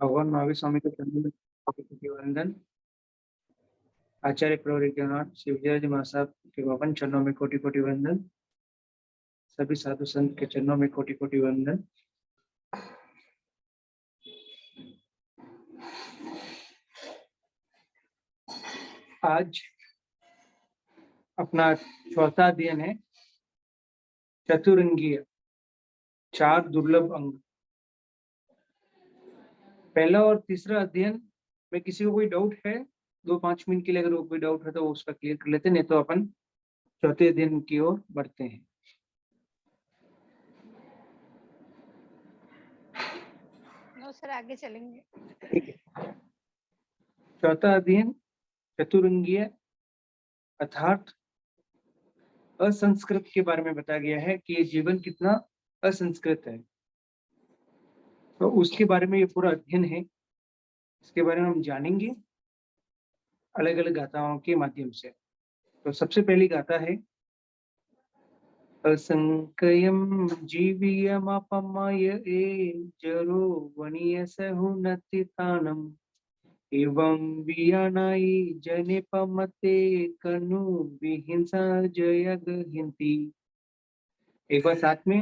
भगवान महावीर स्वामी के चरणों में कोटि वंदन। आचार्य प्रवरिज्ञान श्री विजय महासाब के पावन चरणों में कोटि कोटि वंदन। सभी साधु संत के चरणों में कोटि कोटि वंदन। आज अपना चौथा अध्ययन है चतुरंगीय, चार दुर्लभ अंग। पहला और तीसरा अध्ययन में किसी को कोई डाउट है 2-5 मिनट के लिए, अगर वो कोई डाउट है तो वो उसका क्लियर कर लेते, नहीं तो अपन चौथे अध्ययन की ओर बढ़ते हैं। सर आगे चलेंगे। ठीक है। चौथा अध्ययन चतुरंगीय अर्थात असंस्कृत के बारे में बताया गया है कि ये जीवन कितना असंस्कृत है, तो उसके बारे में ये पूरा अध्ययन है। इसके बारे में हम जानेंगे अलग अलग गाथाओं के माध्यम से। तो सबसे पहली गाथा है असंकयम जीवियमपमय जरो वनीय सहुनतितानम एवं वियानाई जनेपमते कनु विहिंसा जयग हिंती। एक बार साथ में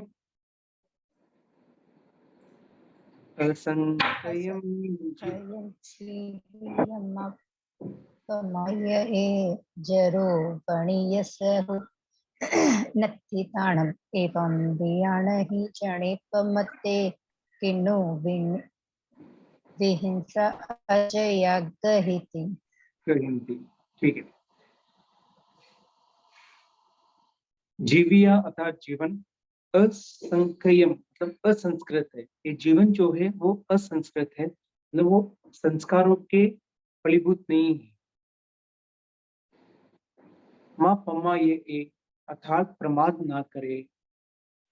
असंकयम जरो वणीय सहु नत्थिताणम एवं वियाणहि जनेपमते किन्नु विहिंसा अजयगहिति। ठीक है। जीविया अर्थात जीवन, असंख्यम मतलब असंस्कृत है। ये जीवन जो है वो असंस्कृत है, मतलब वो संस्कारों के फलीभूत नहीं है। माँ पम्मा ये अर्थात प्रमाद ना करे,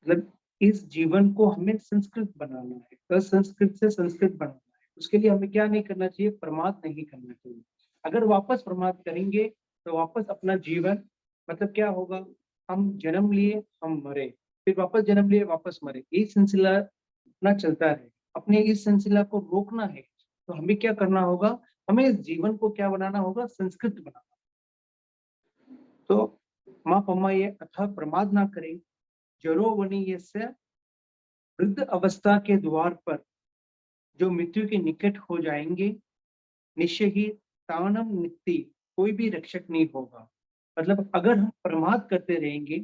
मतलब इस जीवन को हमें संस्कृत बनाना है, असंस्कृत से संस्कृत बनाना है। उसके लिए हमें क्या नहीं करना चाहिए? प्रमाद नहीं करना चाहिए। अगर वापस प्रमाद करेंगे तो वापस अपना जीवन मतलब क्या होगा? हम जन्म लिए, हम मरे, फिर वापस जन्म लिए, वापस मरे, ये सिलसिला अपना चलता है। अपने इस सिलसिला को रोकना है तो हमें क्या करना होगा? हमें इस जीवन को क्या बनाना होगा? संस्कृत बनाना। तो माँ पम्मा ये अथा प्रमाद ना करे, जरो वनीय से वृद्ध अवस्था के द्वार पर जो मृत्यु के निकट हो जाएंगे, निश्चय ही तानम नित्य कोई भी रक्षक नहीं होगा। मतलब अगर हम प्रमाद करते रहेंगे,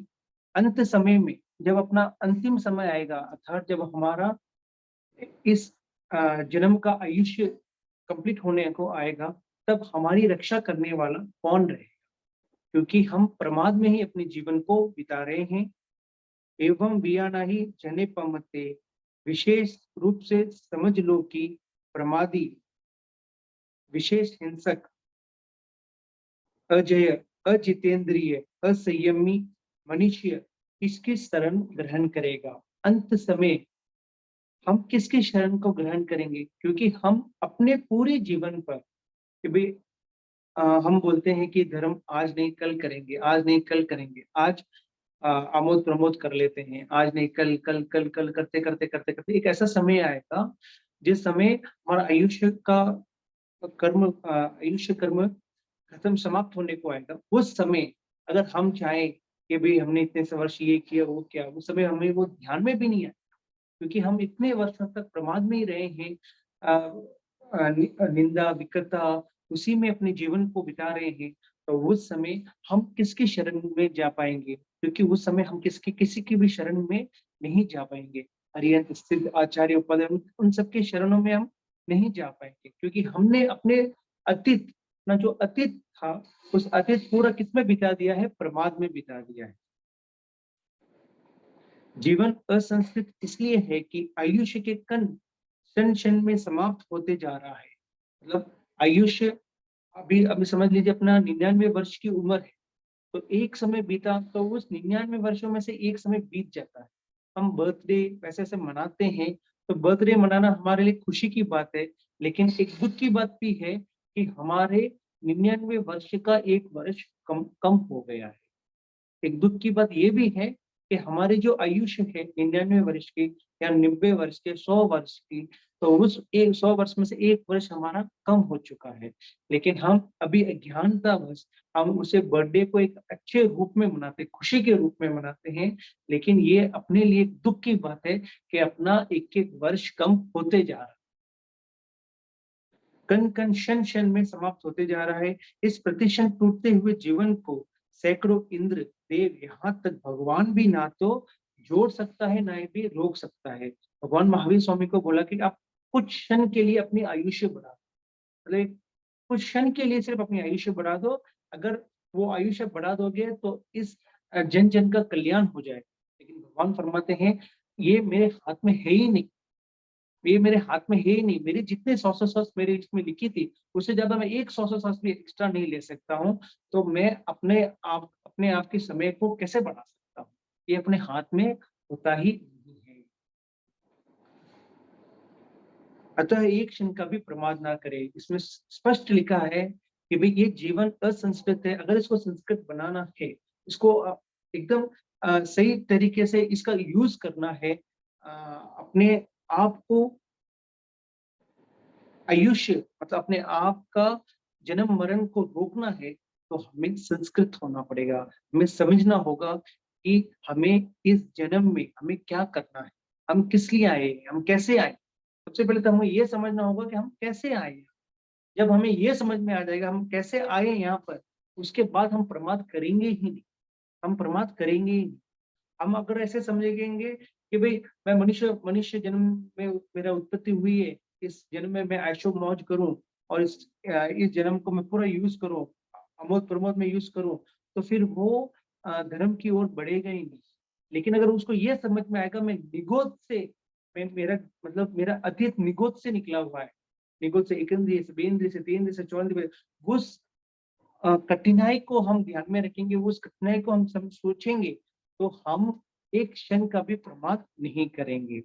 अंत समय में जब अपना अंतिम समय आएगा, अर्थात जब हमारा इस जन्म का आयुष्य कंप्लीट होने को आएगा, तब हमारी रक्षा करने वाला कौन रहेगा? क्योंकि हम प्रमाद में ही अपने जीवन को बिता रहे हैं। एवं बियाना ही जने पमते, विशेष रूप से समझ लो कि प्रमादी, विशेष हिंसक, अजय, अजितेंद्रिय, असंयमी मनुष्य किसकी शरण ग्रहण करेगा? अंत समय हम किसकी शरण को ग्रहण करेंगे? क्योंकि हम अपने पूरे जीवन पर भी हम बोलते हैं कि धर्म आज नहीं कल करेंगे, आज नहीं कल करेंगे, आज आमोद प्रमोद कर लेते हैं, आज नहीं कल, कल कल कल करते करते करते करते एक ऐसा समय आएगा जिस समय हमारा आयुष्य कर्म खत्म समाप्त होने को आएगा। उस समय अगर हम चाहें कि भाई हमने इतने से वर्ष ये किया वो किया, उस समय हमें वो ध्यान में भी नहीं आए, क्योंकि हम इतने वर्षों तक प्रमाद में ही रहे हैं। निंदा विकटता उसी में अपने जीवन को बिता रहे हैं। तो उस समय हम किसकी शरण में जा पाएंगे? क्योंकि उस समय हम किसी की भी शरण में नहीं जा पाएंगे। हरिहंत सिद्ध आचार्य पद उन सबके शरणों में हम नहीं जा पाएंगे, क्योंकि हमने अपने अतीत ना जो अतीत था उस अतीत पूरा किसमें बिता दिया है? प्रमाद में बिता दिया है। जीवन असंस्कृत इसलिए है कि आयुष्य के कण क्षण क्षण में समाप्त होते जा रहा है। मतलब आयुष्य अभी समझ लीजिए अपना 99 वर्ष की उम्र है, तो एक समय बीता तो उस 99 वर्षों में से एक समय बीत जाता है। हम बर्थडे वैसे ऐसे मनाते हैं, तो बर्थडे मनाना हमारे लिए खुशी की बात है, लेकिन एक दुख की बात भी है कि हमारे 99 वर्ष का एक वर्ष कम हो गया है। एक दुख की बात यह भी है कि हमारी जो आयुष्य है 99 वर्ष की या 90 वर्ष के 100 वर्ष की, तो उस 100 वर्ष में से 1 वर्ष हमारा कम हो चुका है। लेकिन हम अभी अज्ञानतावश हम उसे बर्थडे को एक अच्छे रूप में मनाते, खुशी के रूप में मनाते हैं, लेकिन ये अपने लिए एक दुःख की बात है कि अपना एक-एक वर्ष कम होते जा रहा है। कण-कण, क्षण-क्षण में समाप्त होते जा रहा है। इस प्रतिक्षण टूटते हुए जीवन को सैकड़ों इंद्र, देव, यहाँ तक भगवान भी ना तो जोड़ सकता है, ना ही भी रोक सकता है। भगवान महावीर स्वामी को बोला कि आप कुछ क्षण के लिए अपनी आयुष्य बढ़ा दो। मतलब एक कुछ क्षण के लिए सिर्फ अपनी आयुष्य बढ़ा दो। अगर वो आयुष्य बढ़ा दोगे तो इस जन-जन का कल्याण हो जाएगा। लेकिन भगवान फरमाते हैं, ये मेरे हाथ में है ही नहीं। ये मेरे हाथ में है ही नहीं। मेरी जितने 100-100 सांस मेरी इसमें लिखी थी, उससे ज़्यादा मैं एक 100-100 सांस भी एक्स्ट्रा नहीं ले सकता हूँ। तो मैं अपने आप के समय को कैसे बढ़ा सकता हूँ? ये अपने हाथ में होता ही नहीं है। अतः एक क्षण का भी प्रमाद ना करें। इसमें स्पष्ट लिखा है कि भई ये जीवन असंस्कृत है, अगर इसको संस्कृत बनाना है, इसको एकदम सही तरीके से इसका यूज़ करना है, अपने आप को आयुष्य मतलब अपने आप का जन्म-मरण को रोकना है, तो हमें संस्कृत होना पड़ेगा। हमें समझना होगा कि हमें इस जन्म में हमें क्या करना है? हम किस लिए आए हैं? हम कैसे आए? सबसे पहले तो हमें ये समझना होगा कि हम कैसे आए हैं? जब हमें ये समझ में आ जाएगा हम कैसे आए यहाँ पर, उसके बाद हम प्रमाद करेंगे ही नहीं, हम प्रमाद करेंगे ही नहीं। हम अगर ऐसे समझेंगे कि भई मैं मनुष्य मनुष्य जन्म में मेरा उत्पत्ति हुई है, इस जन्म में मैं ऐशो-मौज करूँ और इस जन्म को मैं पूरा यूज़ करूँ, अमोद-प्रमोद में यूज़ करूँ, तो फिर वो धर्म की ओर बढ़ेगा ही नहीं। लेकिन अगर उसको ये समझ में आएगा मैं निगोद से मैं मेरा मतलब मेरा अतीत निगोद से निकला हुआ है। निगोद से 1 इंद्रिय से, 2 इंद्रिय से, 3 इंद्रिय से, 4 इंद्रिय उस कठिनाई को हम ध्यान में रखेंगे, उस कठिनाई को हम सब सोचेंगे, तो हम एक क्षण का भी प्रमाद नहीं करेंगे।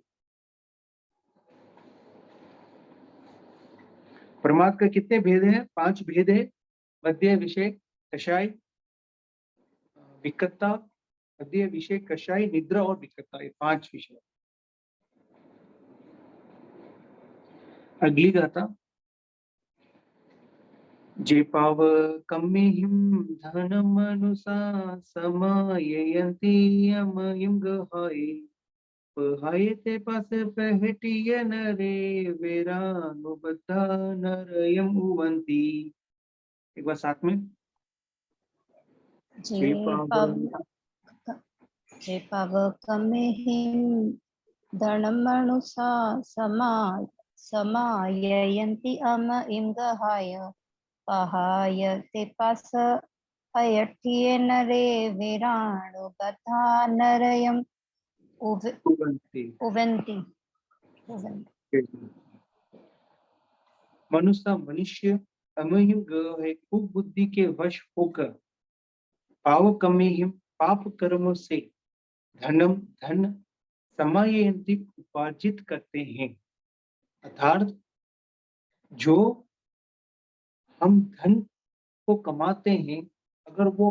प्रमाद का कितने भेद हैं? 5 भेद हैं। मध्य, विषय, कषाय, विकटता, मध्य, विषय, कषाय, निद्रा और विकटता, ये 5 विषय। अगली गाथा। जे पावकमिहिं धनमनुसा समाययन्ति यमयं गहाय पहायते पास पहटिय नरे वीरानुबद्धा नरयम उवंती। एक बार साथ में। जे जे पाव पावकमिहिं धनमनुसा समाययन्ति इं गहाय पहायते पास अयठ्ये नरे वीराणुबद्धा नरयम् उवंती। उवन्ति। मनुष्य अमहिम ग है कुबुद्धि के वश होकर पावकमिहिम पाप कर्मों से धन समाययन्ति उपार्जित करते हैं। अर्थात जो हम धन को कमाते हैं, अगर वो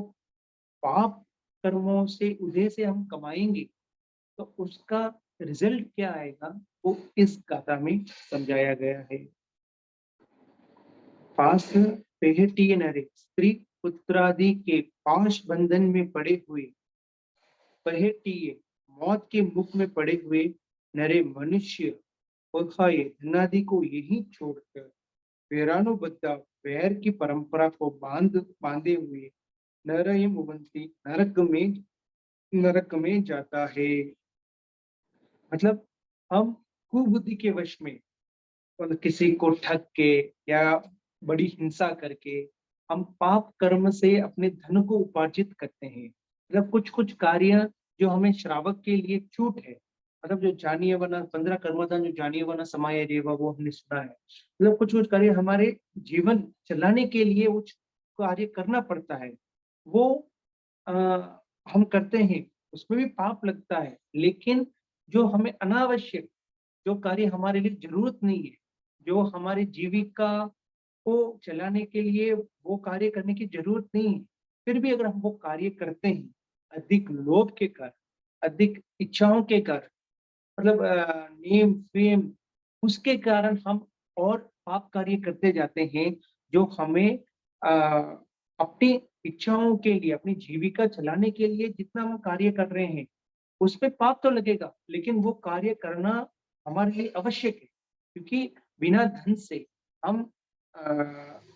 पाप कर्मों से उदय से हम कमाएँगे, तो उसका रिज़ल्ट क्या आएगा, वो इस गाथा में समझाया गया है। पास पेहटिय नरे, स्त्री पुत्रादि के पाश बंधन में पड़े हुए, पहेटिय मौत के मुख में पड़े हुए नरे मनुष्य पखाये धनादि को यही छोड़कर वैरानुबद्धा वैर की परंपरा को बांधे हुए नरयम उबंती नरक में जाता है। मतलब हम कुबुद्धि के वश में मतलब किसी को ठग के या बड़ी हिंसा करके हम पाप कर्म से अपने धन को उपार्जित करते हैं। मतलब कुछ-कुछ कार्य जो हमें श्रावक के लिए छूट है। मतलब जो जानीय-वना 15 कर्मधाम जो जानीय-वना समाययेव वो हमने सुना है। मतलब कुछ-कुछ कार्य हमारे जीवन चलाने के लिए कुछ कार्य करना पड़ता है। वो अ, हम करते हैं, उसमें भी पाप लगता है। लेकिन जो हमें अनावश्यक जो कार्य हमारे लिए ज़रूरत नहीं है, जो हमारी जीविका को चलाने के लिए वो कार्य करने की ज़रूरत नहीं है, फिर भी अगर हम वो कार्य करते हैं, अधिक लोभ के कारण, अधिक इच्छाओं के कारण, मतलब नेम फेम, उसके कारण हम और पाप कार्य करते जाते हैं, जो हमें अपनी इच्छाओं के लिए, अपनी जीविका चलाने के लिए जितना हम कार्य कर रहे हैं, उसपे पाप तो लगेगा, लेकिन वो कार्य करना हमारे लिए आवश्यक है, क्योंकि बिना धन से हम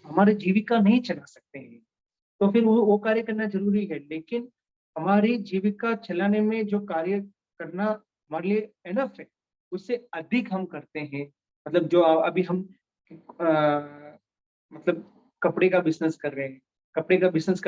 हमारी जीविका नहीं चला सकते हैं। तो फिर वो कार्य करना ज़रूरी है, लेकिन हमारी जीविका चलाने में जो कार्य करना हमारे लिए इनफ है, उससे अधिक हम करते हैं। मतलब जो अभी हम मतलब कपड़े का बिज़नेस कर रहे हैं, कपड़े का बिज़नेस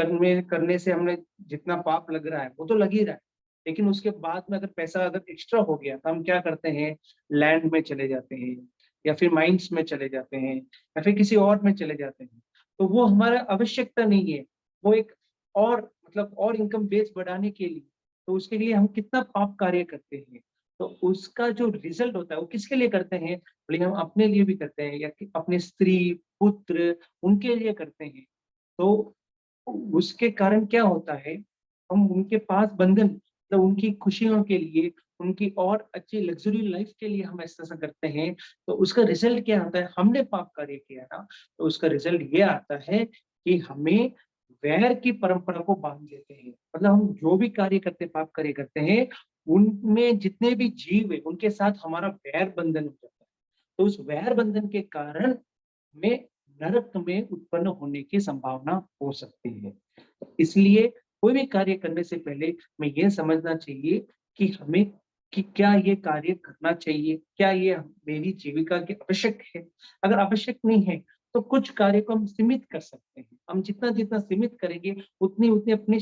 करने से हमें जितना पाप लग रहा है, वो तो लग ही रहा है। लेकिन उसके बाद में अगर पैसा अगर एक्स्ट्रा हो गया, तो हम क्या करते हैं, लैंड में चले जाते हैं, या फिर माइन्स में चले जाते हैं, या फिर किसी और में चले जाते हैं। तो वो हमारा आवश्यकता नहीं है, वो एक और मतलब और इनकम बेस बढ़ाने के लिए, तो उसके लिए हम कितना पाप कार्य करते हैं। तो उसका जो रिज़ल्ट होता है, वो किसके लिए करते हैं? भले हम अपने लिए भी करते हैं, या कि अपने स्त्री, पुत्र, उनके लिए करते हैं। तो उसके कारण क्या होता है, हम उनके पास बंधन, मतलब उनकी खुशियों के लिए, उनकी और अच्छी लग्ज़री लाइफ़ के लिए हम ऐसा-ऐसा करते हैं, तो उसका रिज़ल्ट क्या आता है? हमने पाप कार्य किया ना, तो उसका रिज़ल्ट ये आता है कि हमें वैर की परंपरा को बाँध देते हैं। मतलब हम जो भी कार्य करते हैं, पाप कार्य करते हैं, उनमें जितने भी जीव हैं, उनके साथ हमारा वैर बंधन हो जाता है। तो उस वैर बंधन के कारण में नरक में उत्पन्न होने की संभावना हो सकती है। इसलिए कोई भी कार्य करने से पहले हमें ये समझना चाहिए कि हमें कि क्या ये कार्य करना चाहिए? क्या ये मेरी जीविका के आवश्यक है? अगर आवश्यक नहीं है, तो कुछ कार्य को हम सीमित कर सकते हैं। हम जितना-जितना सीमित करेंगे, उतनी-उतनी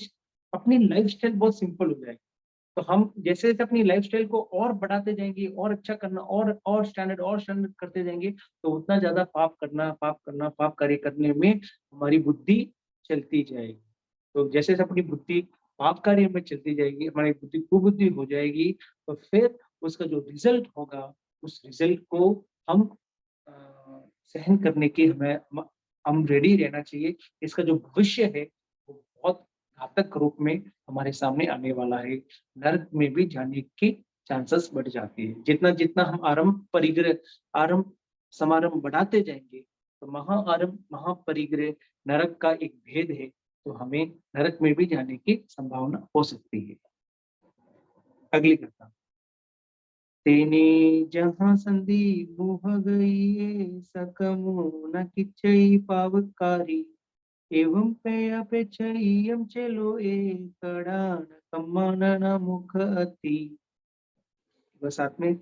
अपनी लाइफ़स्टाइल बहुत सिंपल हो जाएगी। तो हम जैसे-जैसे अपनी लाइफ़स्टाइल को और बढ़ाते जाएँगे, और अच्छा करना, और स्टैंडर्ड करते जाएँगे, तो उतना ज़्यादा पाप कार्य करने में हमारी बुद्धि चलती जाएगी। तो जैसे-जैसे अपनी बुद्धि पाप कार्य में चलती जाएगी, हमारी बुद्धि कुबुद्धि हो जाएगी, तो फिर उसका जो रिज़ल्ट होगा, उस रिज़ल्ट को हम अ, सहन करने की हम रेडी रहना चाहिए। इसका जो भविष्य है, वो बहुत घातक रूप में हमारे सामने आने वाला है। नर्क में भी जाने के चांसेस बढ़ जाते हैं। जितना-जितना हम आरंभ समारंभ बढ़ाते जाएँगे, तो महापरिग्रह नरक का एक भेद है, तो हमें नरक में भी जाने की संभावना हो सकती है। अगली कथा। तेने जहाँ संधि मोह गइये सकमु न किचई पावकारी एवं पेयपेचयम चलो कड़ा न कम्मन न मुख अति। बस साथ में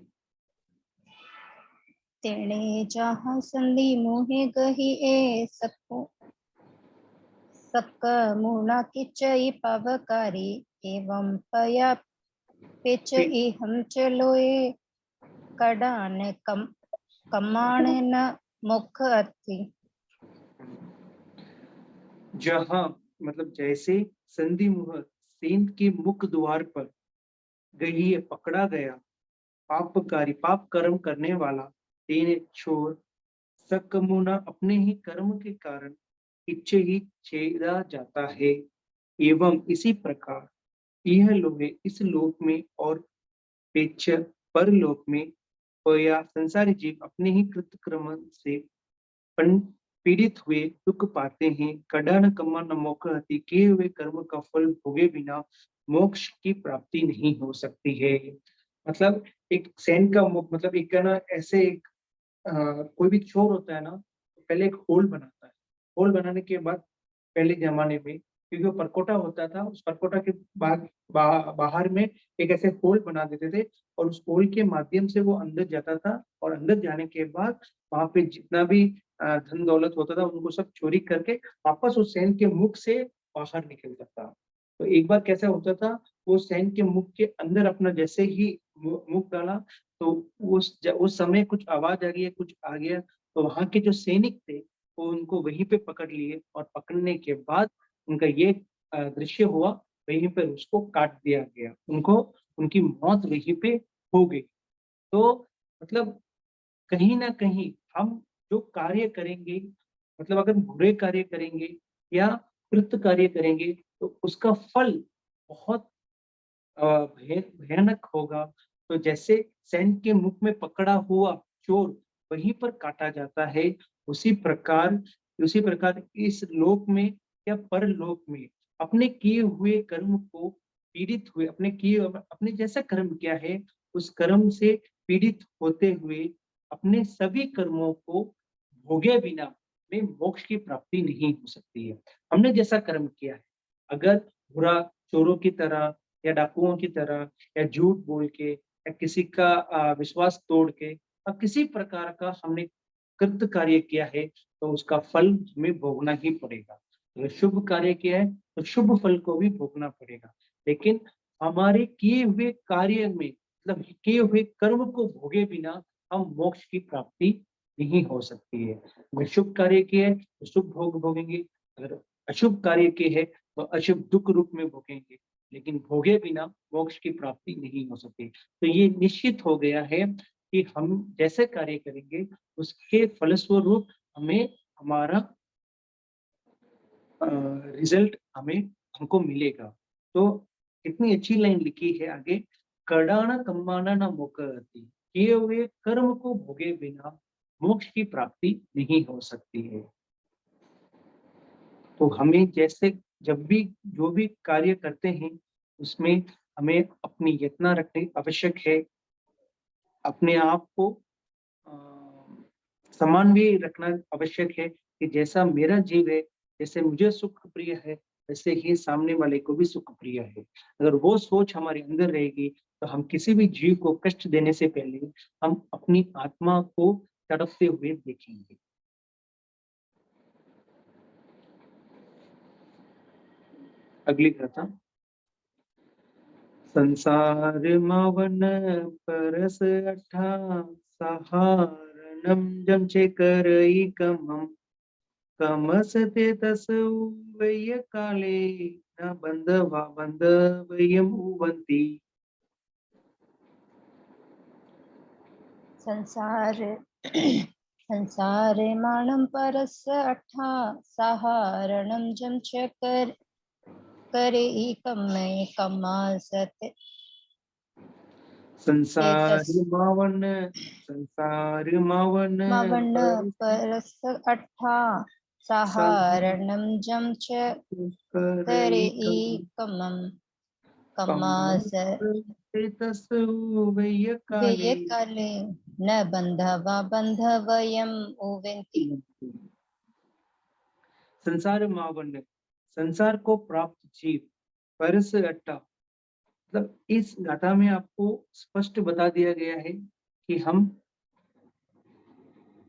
तेणे जहाँ संधि मोहे गही ए सक मुना किचई पवकारी एवं पया पिच पे- हम चलोए कडान कमाण न मुख अति। जहाँ मतलब जैसे संधि मुहर सेंध के मुख द्वार पर गई पकड़ा गया पापकारी पाप कर्म करने वाला तेने छोर सकमुना अपने ही कर्म के कारण इच्छे ही छेड़ा जाता है। एवं इसी प्रकार यह लोहे इस लोक में और पेच परलोक में या संसारी जीव अपने ही कृतकर्म से पीड़ित हुए दुख पाते हैं। कड़न कम्मा न मोक्षति किए हुए कर्म का फल भोगे बिना मोक्ष की प्राप्ति नहीं हो सकती है। मतलब एक सैन का मुख, मतलब एक है ना, ऐसे एक कोई भी चोर होता है ना, तो पहले एक होल बनाता है। होल बनाने के बाद पहले ज़माने में, क्योंकि वो परकोटा होता था, उस परकोटा के बाहर में एक ऐसे होल बना देते थे, और उस होल के माध्यम से वो अंदर जाता था, और अंदर जाने के बाद वहाँ पे जितना भी धन दौलत होता था, उनको सब चोरी करके वापस उस सैन के मुख से बाहर निकल जाता। तो एक बार कैसा होता था, वो सैन के मुख के अंदर अपना जैसे ही मुख डाला, तो उस समय कुछ आवाज़ आ गई या कुछ आ गया, तो वहाँ के जो सैनिक थे, वो उनको वहीं पे पकड़ लिए, और पकड़ने के बाद उनका ये दृश्य हुआ, वहीं पर उसको काट दिया गया। उनकी मौत वहीं पे हो गई। तो मतलब कहीं न कहीं हम जो कार्य करेंगे, मतलब अगर बुरे कार्य करेंगे या कृत कार्य करेंगे, तो उसका फल बहुत भयानक होगा। तो जैसे सैंड के मुख में पकड़ा हुआ चोर वहीं पर काटा जाता है, उसी प्रकार उसी प्रकार इस लोक में या परलोक में अपने किए हुए कर्म को पीड़ित हुए अपने जैसा कर्म किया है उस कर्म से पीड़ित होते हुए अपने सभी कर्मों को भोगे बिना में मोक्ष की प्राप्ति नहीं हो सकती है। हमने जैसा कर्म किया है, अगर बुरा चोरों की तरह या डाकुओं की तरह या झूठ बोल के या किसी का विश्वास तोड़ के और किसी प्रकार का हमने कृत कार्य किया है तो उसका फल हमें भोगना ही पड़ेगा। अगर शुभ कार्य किया है तो शुभ फल को भी भोगना पड़ेगा। लेकिन हमारे किए हुए कार्य में मतलब किए हुए कर्म को भोगे बिना हम मोक्ष की प्राप्ति नहीं हो सकती है। अगर शुभ कार्य किए है तो शुभ भोग भोगेंगे, अगर अशुभ कार्य किए है तो अशुभ दुख रूप में भोगेंगे, लेकिन भोगे बिना मोक्ष की प्राप्ति नहीं हो सकती। तो ये निश्चित हो गया है कि हम जैसे कार्य करेंगे उसके फलस्वरूप हमें हमारा रिजल्ट हमको मिलेगा। तो इतनी अच्छी लाइन लिखी है आगे, कर्णाना कम्माना न मोक्षति, किए हुए कर्म को भोगे बिना मोक्ष की प्राप्ति नहीं हो सकती है। तो हमें जैसे जब भी जो भी कार्य करते हैं उसमें हमें अपनी यत्न रखनी आवश्यक है, अपने आप को अ, समान भी रखना आवश्यक है कि जैसा मेरा जीव है, जैसे मुझे सुख प्रिय है, वैसे ही सामने वाले को भी सुख प्रिय है। अगर वो सोच हमारे अंदर रहेगी तो हम किसी भी जीव को कष्ट देने से पहले हम अपनी आत्मा को तड़पते हुए देखेंगे। अगली कथा, संसार मावन परस अठा, सहारणम जम चे करई कमम, कमसते तस वय काले न बंधवा बंधवयम उवंती। संसारे माणं परस्य अट्ठा सहारणं जम च करे एकमय कमासते संसार तस मावन, संसार मावन मवन्न परस परस्य अट्ठा सहारणं जम च करे करई कमम, एकमं कमासते कमसते तस वय काले। काले न बंधवा बंधवयम उवेन्ति। संसार मावन्य, संसार को प्राप्त जीव, परस अट्टा, मतलब इस गाथा में आपको स्पष्ट बता दिया गया है कि हम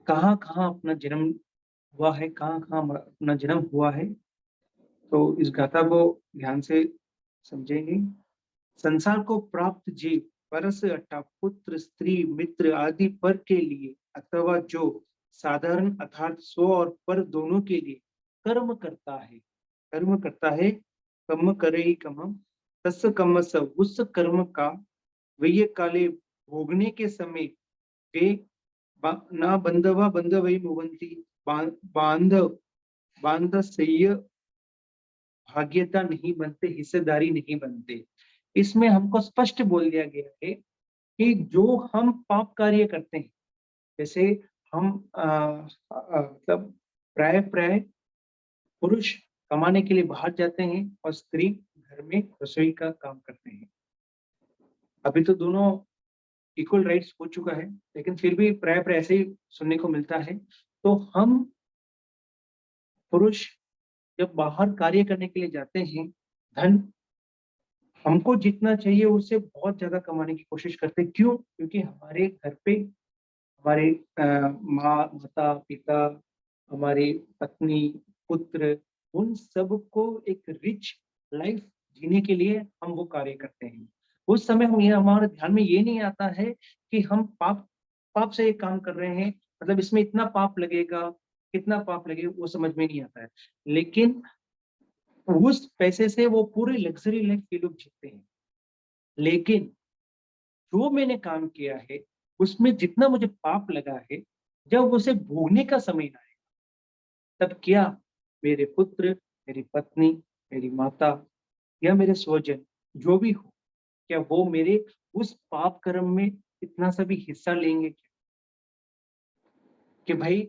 कहाँ कहाँ अपना जन्म हुआ है, कहाँ कहाँ अपना जन्म हुआ है। तो इस गाथा को ध्यान से समझेंगे। संसार को प्राप्त जीव परस अट्टा, पुत्र स्त्री मित्र आदि पर के लिए अथवा जो साधारण अर्थात स्व और पर दोनों के लिए कर्म करता है, कर्म करता है, कर्म करे ही कमम, तस् कमस, उस कर्म का वय काले भोगने के समय वे ना बंधवा बंधवई मुवंती, बांधव बांध सह्य भाग्यता नहीं बनते, हिस्सेदारी नहीं बनते। इसमें हमको स्पष्ट बोल दिया गया है कि जो हम पाप कार्य करते हैं, जैसे हम मतलब प्राय प्राय पुरुष कमाने के लिए बाहर जाते हैं और स्त्री घर में रसोई का काम करते हैं। अभी तो दोनों इक्वल राइट्स हो चुका है, लेकिन फिर भी प्राय प्राय ऐसे ही सुनने को मिलता है। तो हम पुरुष जब बाहर कार्य करने के लिए जाते हैं, धन हमको जितना चाहिए उससे बहुत ज्यादा कमाने की कोशिश करते हैं। क्यों? क्योंकि हमारे घर पे हमारे माँ माता पिता, हमारी पत्नी पुत्र, उन सबको एक रिच लाइफ जीने के लिए हम वो कार्य करते हैं। उस समय हम ये हमारे ध्यान में ये नहीं आता है कि हम पाप पाप से ये काम कर रहे हैं, मतलब इसमें इतना पाप लगेगा, कितना पाप लगेगा वो समझ में नहीं आता है। लेकिन उस पैसे से वो पूरे लग्जरी लाइफ ये लोग जीते हैं। लेकिन जो मैंने काम किया है उसमें जितना मुझे पाप लगा है, जब उसे भोगने का समय आए तब क्या मेरे पुत्र, मेरी पत्नी, मेरी माता या मेरे स्वजन जो भी हो, क्या वो मेरे उस पाप कर्म में इतना सा भी हिस्सा लेंगे क्या? कि भाई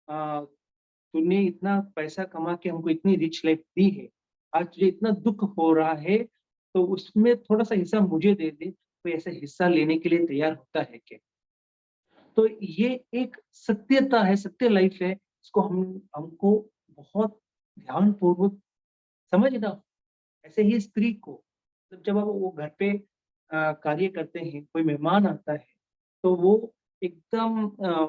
तूने इतना पैसा कमा के हमको इतनी रिच लाइफ दी है, आज तुझे इतना दुख हो रहा है, तो उसमें थोड़ा सा हिस्सा मुझे दे दे। कोई ऐसा हिस्सा लेने के लिए तैयार होता है क्या? तो ये एक सत्यता है, सत्य लाइफ है, इसको हमको बहुत ध्यानपूर्वक समझना। ऐसे ही स्त्री को जब अब वो घर पे कार्य करते हैं, कोई मेहमान आता है, तो वो एकदम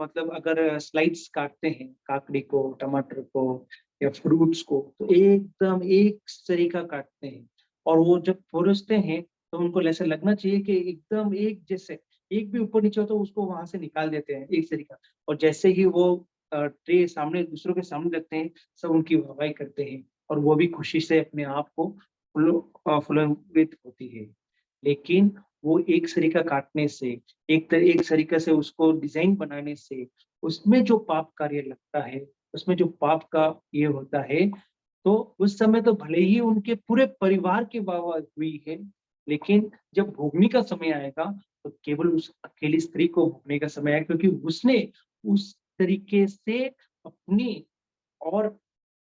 मतलब अगर स्लाइस काटते हैं, काकड़ी को, टमाटर को या फ्रूट्स को, तो एकदम एक तरीका काटते हैं। और वो जब परोसते हैं, तो उनको ऐसा लगना चाहिए कि एकदम एक जैसे, एक भी ऊपर नीचे हो तो उसको वहां से निकाल देते हैं एक तरीका। और जैसे ही वो ट्रे सामने दूसरों के सामने रखते हैं, सब उनकी वाहवाही करते हैं, और वो भी खुशी से अपने आप को फुलंवित होती है। लेकिन वो एक सरीका काटने से, एक सरीका से उसको डिजाइन बनाने से, उसमें जो पाप कार्य लगता है, उसमें जो पाप का ये होता है, तो उस समय तो भले ही उनके पूरे परिवार की वाहवाही हुई है, लेकिन जब भोगने का समय आएगा, तो केवल उस अकेली स्त्री को भोगने का समय आएगा, क्योंकि उसने उस तरीके से अपनी और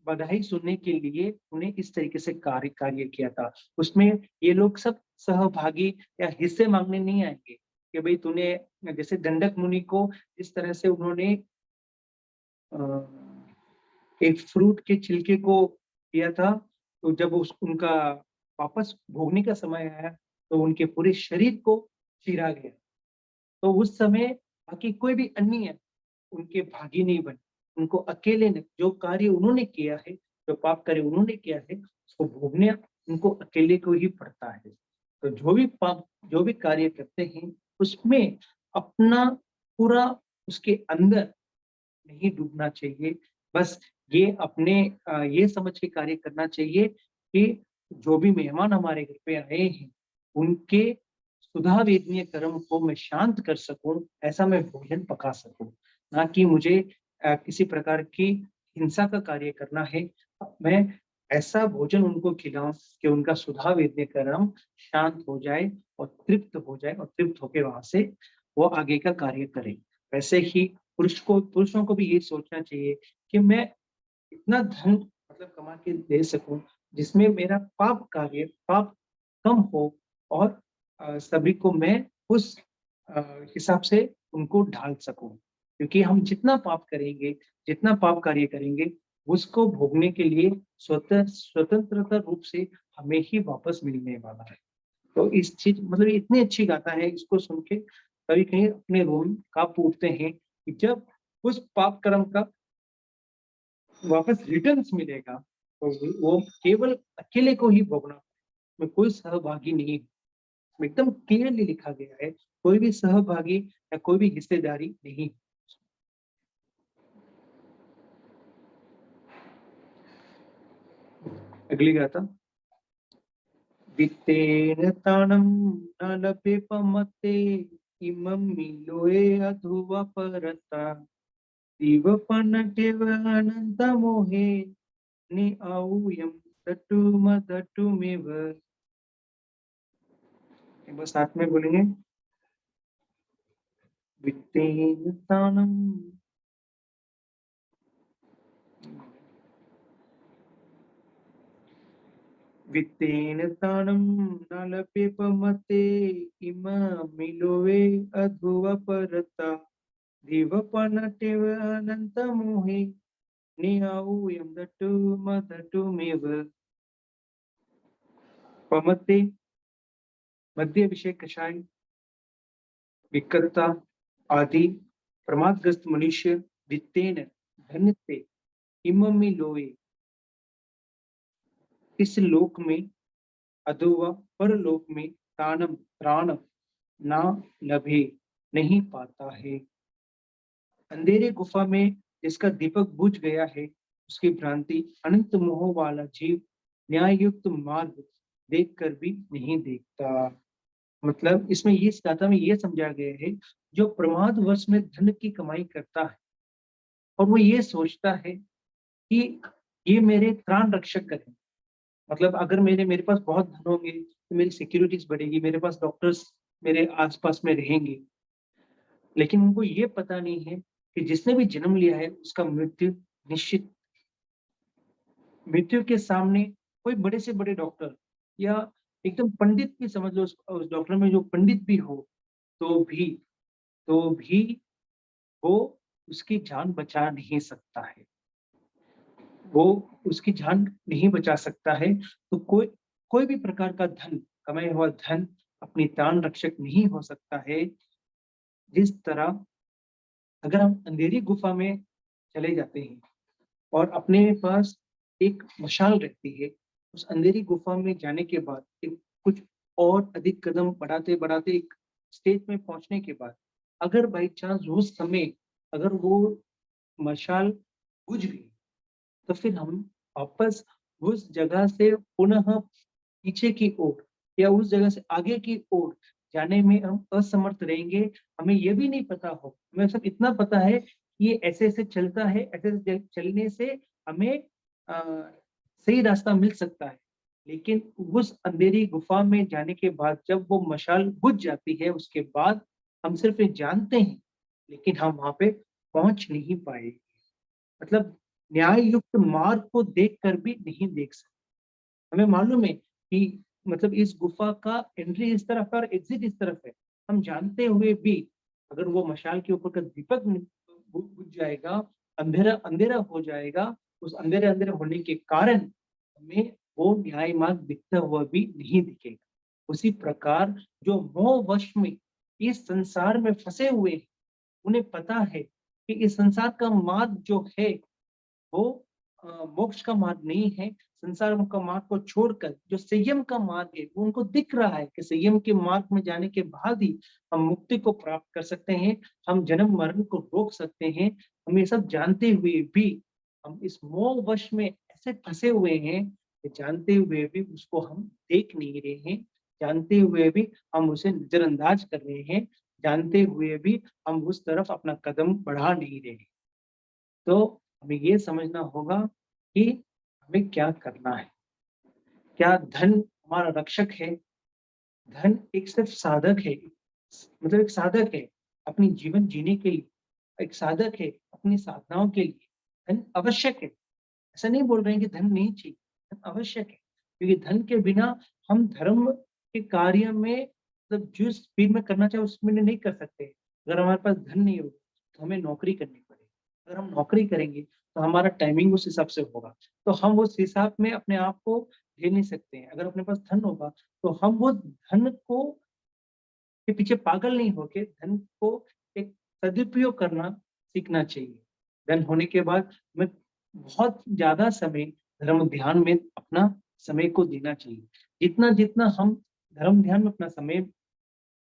बधाई सुनने के लिए उन्हें इस तरीके से कार्य किया था। उसमें ये लोग सब सहभागी या हिस्से माँगने नहीं आएँगे कि भई तूने, जैसे दंडक मुनि को जिस तरह से उन्होंने अ, एक फ्रूट के छिलके को किया था, तो जब उनका वापस भोगने का समय आया, तो उनके पूरे शरीर को चीरा गया। तो उस समय बाकी कोई भी अन्य उनके भागी नहीं बने। उनको अकेले ने जो कार्य उन्होंने किया है, जो पाप कार्य उन्होंने किया है, उसको भोगना उनको अकेले को ही पड़ता है। तो जो भी कार्य करते हैं, उसमें अपना पूरा उसके अंदर नहीं डूबना चाहिए। बस ये अपने ये समझ के कार्य करना चाहिए कि जो भी मेहमान हमारे घर पे आए हैं, उनके सुधा वेदनीय कर्म को मैं शांत कर सकूँ, ऐसा मैं भोजन पका सकूँ। ना कि मुझे किसी प्रकार की हिंसा का कार्य करना है। मैं ऐसा भोजन उनको खिलाऊँ कि उनका सुधा वेदनीय कर्म शांत हो जाए और तृप्त हो जाए, और तृप्त होके वहाँ से वो आगे का कार्य करें। वैसे ही पुरुषों को भी ये सोचना चाहिए कि मैं इतना धन मतलब कमा के दे सकूं, जिसमें मेरा पाप कम हो, और सभी को मैं उस हिसाब से उनको ढाल सकूं। क्योंकि हम जितना पाप करेंगे, जितना पाप कार्य करेंगे, उसको भोगने के लिए स्वतंत्रता रूप से हमें ही वापस मिलने वाला है। तो इस चीज मतलब ये इतनी अच्छी गाथा है, इसको सुन के कभी कहीं अपने रोम कांप उठते हैं कि जब उस पाप कर्म का वापस रिटर्न्स मिलेगा, तो वो केवल अकेले को ही भोगना, में कोई सहभागी नहीं। एकदम क्लियरली लिखा गया है, कोई भी सहभागी या कोई भी हिस्सेदारी नहीं। अगली गाथा। वित्तेन ताणं न लभेपमते इमं मिलोए अधुवा परता दिवपनटेव अनन्तमोहे नि आऊयं तटुमतटुमेव। एक बार साथ में बोलेंगे। वित्तेन ताणं वित्तेन ताणं न लभेपमते इममिलोवे अधुवा परता दिवपनटेव अनन्तमोहे निहाऊयं दटुमतटुमेव। पमते मध्य विषय कषाय, विकटता आदि, प्रमादग्रस्त मनुष्य, वित्तेन धन से, इममि लोए इस लोक में, अधोवा परलोक में, तानम त्राण ना लभे नहीं पाता है। अंधेरे गुफा में जिसका दीपक बुझ गया है, उसकी भ्रांति अनंत मोह वाला जीव न्याय युक्त मार्ग देखकर भी नहीं देखता। मतलब इसमें ये इस गाथा में ये समझा गया है, जो प्रमाद वश में धन की कमाई करता है, और वो ये सोचता है कि ये मेरे प्राण रक्षक करें। मतलब अगर मेरे मेरे पास बहुत धन होंगे, तो मेरी सिक्योरिटीज बढ़ेगी, मेरे पास डॉक्टर्स मेरे आसपास में रहेंगे। लेकिन उनको ये पता नहीं है कि जिसने भी जन्म लिया है उसका मृत्यु निश्चित। मृत्यु के सामने कोई बड़े से बड़े डॉक्टर या एकदम पंडित भी समझ लो, उस डॉक्टर में जो पंडित भी हो, तो भी तो भी वो उसकी जान बचा नहीं सकता है। वो उसकी जान नहीं बचा सकता है। तो कोई कोई भी प्रकार का धन, कमाया हुआ धन अपनी प्राण रक्षक नहीं हो सकता है। जिस तरह अगर हम अंधेरी गुफा में चले जाते हैं और अपने पास एक मशाल रहती है, उस अंधेरी गुफा में जाने के बाद एक कुछ और अधिक कदम बढ़ाते-बढ़ाते एक स्टेज में पहुँचने के बाद, अगर बाई चांस उस समय अगर वो मशाल बुझ गई, तो फिर हम वापस उस जगह से पुनः पीछे की ओर या उस जगह से आगे की ओर जाने में हम असमर्थ रहेंगे। हमें ये भी नहीं पता हो, हमें सिर्फ इतना पता है कि ये ऐसे-ऐसे चलता है, ऐसे-ऐसे चलने से हमें अ, सही रास्ता मिल सकता है। लेकिन उस अंधेरी गुफा में जाने के बाद जब वो मशाल बुझ जाती है, उसके बाद हम सिर्फ ये जानते हैं, लेकिन हम वहाँ पे पहुँच नहीं पाए। मतलब न्याय युक्त मार्ग को देखकर भी नहीं देख सकते। हमें मालूम है कि मतलब इस गुफा का एंट्री इस तरफ है और एग्जिट इस तरफ है। हम जानते हुए भी अगर वो मशाल के ऊपर का दीपक बुझ जाएगा, अंधेरा अंधेरा हो जाएगा, उस अंधेरे-अंधेरे होने के कारण हमें वो न्याय मार्ग दिखता हुआ भी नहीं दिखेगा। उसी प्रकार जो मोहवश में इस संसार में फँसे हुए हैं, उन्हें पता है कि इस संसार का मार्ग जो है वो मोक्ष का मार्ग नहीं है। संसार का मार्ग को छोड़कर जो संयम का मार्ग है, वो उनको दिख रहा है कि संयम के मार्ग में जाने के बाद ही हम मुक्ति को प्राप्त कर सकते हैं, हम जन्म-मरण को रोक सकते हैं। हम ये सब जानते हुए भी हम इस मोहवश में ऐसे फँसे हुए हैं कि जानते हुए भी उसको हम देख नहीं रहे हैं, जानते हुए भी हम उसे नज़रअंदाज कर रहे हैं, जानते हुए भी हम उस तरफ अपना कदम बढ़ा नहीं रहे हैं। तो हमें ये समझना होगा कि हमें क्या करना है। क्या धन हमारा रक्षक है? धन एक सिर्फ साधक है, मतलब एक साधक है अपनी जीवन जीने के लिए, एक साधक है अपनी साधनाओं के लिए। धन आवश्यक है, ऐसा नहीं बोल रहे हैं कि धन नहीं चाहिए, धन आवश्यक है। क्योंकि धन के बिना हम धर्म के कार्य में मतलब जिस स्पीड में करना चाहे उस स्पीड में नहीं कर सकते। अगर हमारे पास धन नहीं होगा, तो हमें नौकरी करनी पड़ेगी। अगर हम नौकरी करेंगे, तो हमारा टाइमिंग उस हिसाब से होगा। तो हम उस हिसाब में अपने आप को ढेर नहीं सकते हैं। अगर अपने पास धन होगा, तो हम वो धन को के पीछे पागल नहीं होके धन को एक सदुपयोग करना सीखना चाहिए। धन होने के बाद हमें बहुत ज़्यादा समय धर्म ध्यान में अपना समय को देना चाहिए। जितना-जितना हम धर्म ध्यान में अपना समय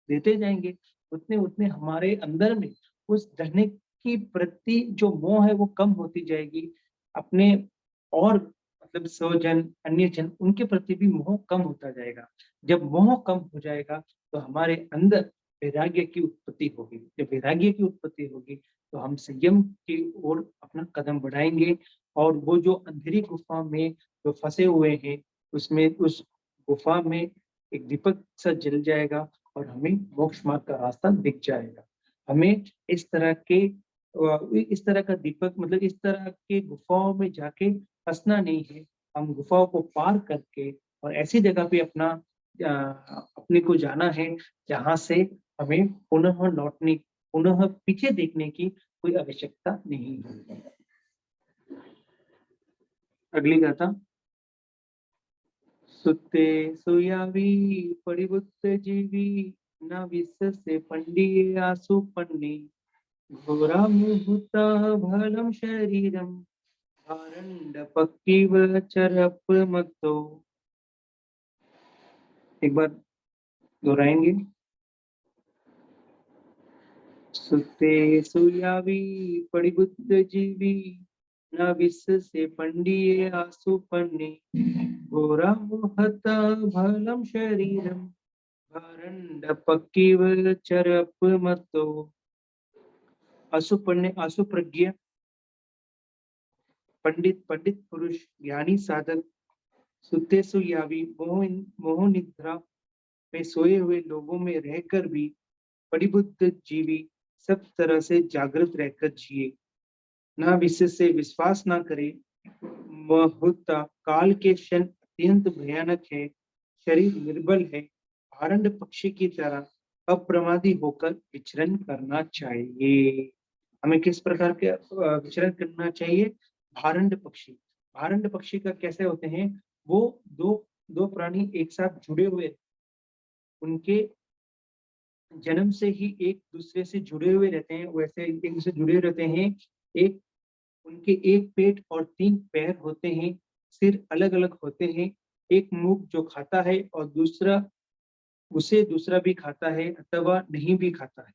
देते जाएँगे, उतने-उतने हमारे अंदर में उस धन की प्रति जो मोह है वो कम होती जाएगी। अपने और मतलब स्वजन, अन्यजन उनके प्रति भी मोह कम होता जाएगा। जब मोह कम हो जाएगा तो हमारे अंदर वैराग्य की उत्पत्ति होगी। जब वैराग्य की उत्पत्ति होगी तो हम संयम की ओर अपना कदम बढ़ाएँगे और वो जो अंधेरी गुफा में जो फँसे हुए हैं, उसमें उस गुफा में एक दीपक सा जल जाएगा और हमें मोक्ष मार्ग का रास्ता दिख जाएगा। हमें इस तरह का दीपक मतलब इस तरह के गुफाओं में जाके फँसना नहीं है। हम गुफाओं को पार करके और ऐसी जगह पे अपने को जाना है, जहाँ से हमें पुनः पीछे देखने की कोई आवश्यकता नहीं है। अगली गाथा। सुते सोयावी परिवुत्त जीवी न विससे पंडिये आसु पन्नी घोरा मुहूर्त भलं शरीरम भारंडपक्कीव चरपमत्तो। एक बार दोहराएंगे। सुते सोयावी परिबुद्ध जीवी न विससे पंडिये आसु पन्नी घोरा मुहूर्त भलं शरीरम भारंडपक्कीव चरपमत्तो। असुपन्य असुप्रज्ञ पंडित पुरुष ज्ञानी साधक सुतेषु यावी मोह निद्रा में सोए हुए लोगों में रहकर भी परिबुद्ध जीवी सब तरह से जागृत रहकर जिए, ना विषय से विश्वास ना करे। मुहूर्ता काल के क्षण अत्यंत भयानक है, शरीर निर्बल है, भारंड पक्षी की तरह अप्रमादी होकर विचरण करना चाहिए। हमें किस प्रकार के विचरण करना चाहिए? भारंड पक्षी। भारंड पक्षी का कैसे होते हैं? वो दो दो प्राणी एक साथ जुड़े हुए, उनके जन्म से ही एक दूसरे से जुड़े हुए रहते हैं, वैसे एक दूसरे से जुड़े रहते हैं। एक उनके एक पेट और 3 पैर होते हैं, सिर अलग-अलग होते हैं। एक मुख जो खाता है और दूसरा भी खाता है अथवा नहीं भी खाता है।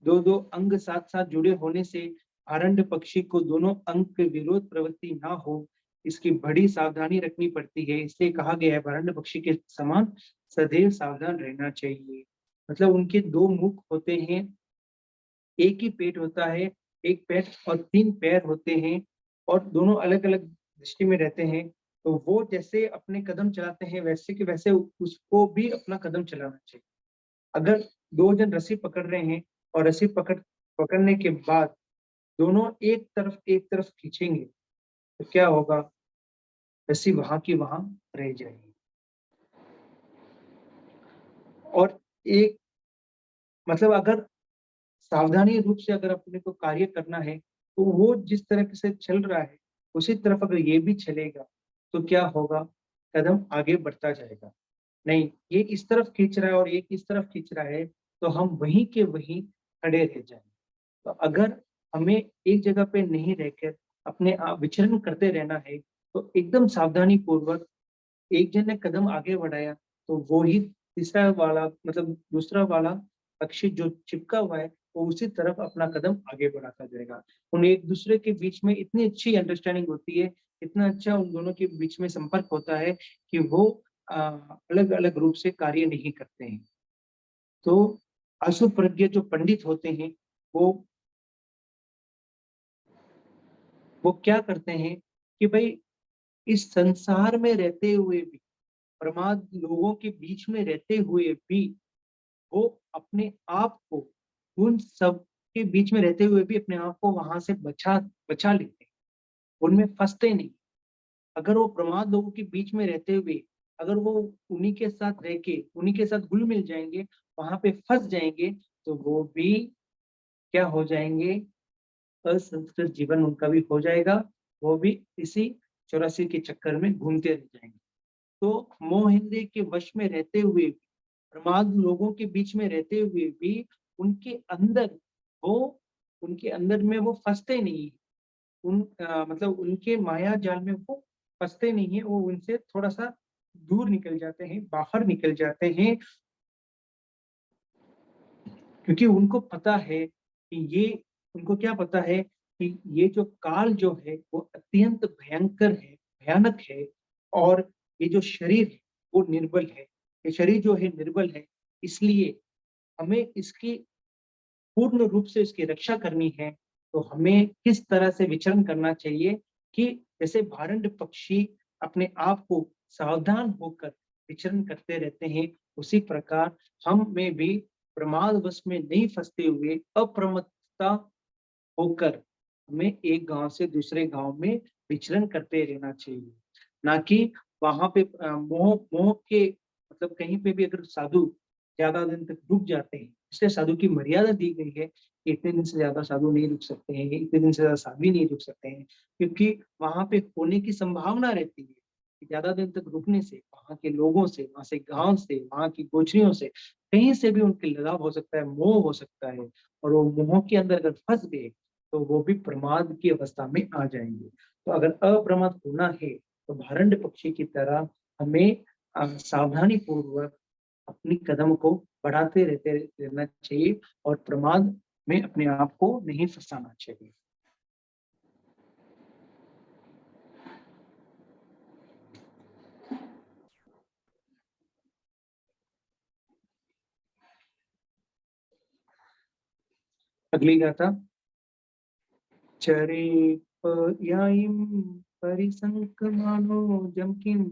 2-2 अंग साथ-साथ जुड़े होने से आरंड पक्षी को दोनों अंग के विरोध प्रवृत्ति ना हो, इसकी बड़ी सावधानी रखनी पड़ती है। इसलिए कहा गया है भारंड पक्षी के समान सदैव सावधान रहना चाहिए। मतलब उनके 2 मुख होते हैं, एक ही पेट होता है, एक पेट और 3 पैर होते हैं और दोनों अलग-अलग दृष्टि में रहते हैं। तो वो जैसे अपने कदम चलाते हैं वैसे के वैसे उसको भी अपना कदम चलाना चाहिए। अगर 2 जन रस्सी पकड़ रहे हैं और रस्सी पकड़ने के बाद दोनों एक तरफ खींचेंगे, तो क्या होगा? रस्सी वहाँ की वहाँ रह जाएगी। और एक मतलब अगर सावधानी रूप से अगर अपने को कार्य करना है, तो वो जिस तरह से चल रहा है, उसी तरफ अगर ये भी चलेगा, तो क्या होगा? कदम आगे बढ़ता जाएगा। नहीं, ये इस तरफ खींच रहा है और एक इस तरफ खींच रहा है, तो हम वहीं के वहीं खड़े रह जाएँगे। तो अगर हमें एक जगह पे नहीं रहकर अपने आप विचरण करते रहना है, तो एकदम सावधानी पूर्वक एक जन ने कदम आगे बढ़ाया, तो वो ही तीसरा वाला मतलब दूसरा वाला पक्षी जो चिपका हुआ है, वो उसी तरफ अपना कदम आगे बढ़ाता जाएगा। उन एक-दूसरे के बीच में इतनी अच्छी अंडरस्टैंडिंग होती है, इतना अच्छा उन दोनों के बीच में संपर्क होता है कि वो अ, अलग-अलग रूप से कार्य नहीं करते हैं। तो अशुप्रज्ञ जो पंडित होते हैं, वो वो क्या करते हैं कि भई इस संसार में रहते हुए भी, प्रमाद लोगों के बीच में रहते हुए भी वो अपने आप को उन सब के बीच में रहते हुए भी अपने आप को वहाँ से बचा बचा लेते हैं, उनमें फँसते नहीं। अगर वो प्रमाद लोगों के बीच में रहते हुए, अगर वो उन्हीं के साथ रह के, उन्हीं के साथ घुल-मिल जाएँगे, वहाँ पे फँस जाएँगे, तो वो भी क्या हो जाएँगे, असंस्कृत जीवन उनका भी हो जाएगा, वो भी इसी 84 के चक्कर में घूमते रह जाएँगे। तो मोह-हिंदे के वश में रहते हुए भी, प्रमाद लोगों के बीच में रहते हुए भी, उनके अंदर वो उनके अंदर में वो फँसते नहीं हैं। मतलब उनके माया जाल में वो फँसते नहीं हैं, वो उनसे थोड़ा-सा दूर निकल जाते हैं, बाहर निकल जाते हैं, क्योंकि उनको पता है कि ये उनको क्या पता है कि ये जो काल जो है, वो अत्यंत भयंकर है, भयानक है और ये जो शरीर है, वो निर्बल है। ये शरीर जो है निर्बल है, इसलिए हमें इसकी पूर्ण रूप से इसकी रक्षा करनी है, तो हमें किस तरह से विचरण करना चाहिए कि जैसे भारंड पक्षी अपने आप को सावधान होकर विचरण करते रहते हैं, उसी प्रकार हम में भी प्रमादवश में नहीं फँसते हुए अप्रमत्तता होकर हमें एक गाँव से दूसरे गाँव में विचरण करते रहना चाहिए। ना कि वहाँ पे मोह मोह के मतलब कहीं पे भी अगर साधु ज़्यादा दिन तक रुक जाते हैं, इसलिए साधु की मर्यादा दी गई है कि इतने दिन से ज़्यादा साधु नहीं रुक सकते हैं, इतने दिन से ज़्यादा साध्वी नहीं रुक सकते हैं, क्योंकि वहाँ पे खोने की संभावना रहती है कि ज़्यादा दिन तक रुकने से, वहाँ के लोगों से, वहाँ से गाँव से, वहाँ की गोचरियों से, कहीं से भी उनके लगाव हो सकता है, मोह हो सकता है और वो मोह के अंदर अगर फँस गए तो वो भी प्रमाद की अवस्था में आ जाएँगे। तो अगर अप्रमाद होना है, तो भारंड पक्षी की तरह हमें सावधानी पूर्वक अपनी कदम को बढ़ाते रहते रहना चाहिए और प्रमाद में अपने आप को नहीं फँसाना चाहिए। अगली गाथा चरे याइम परिसंकमानो जम किं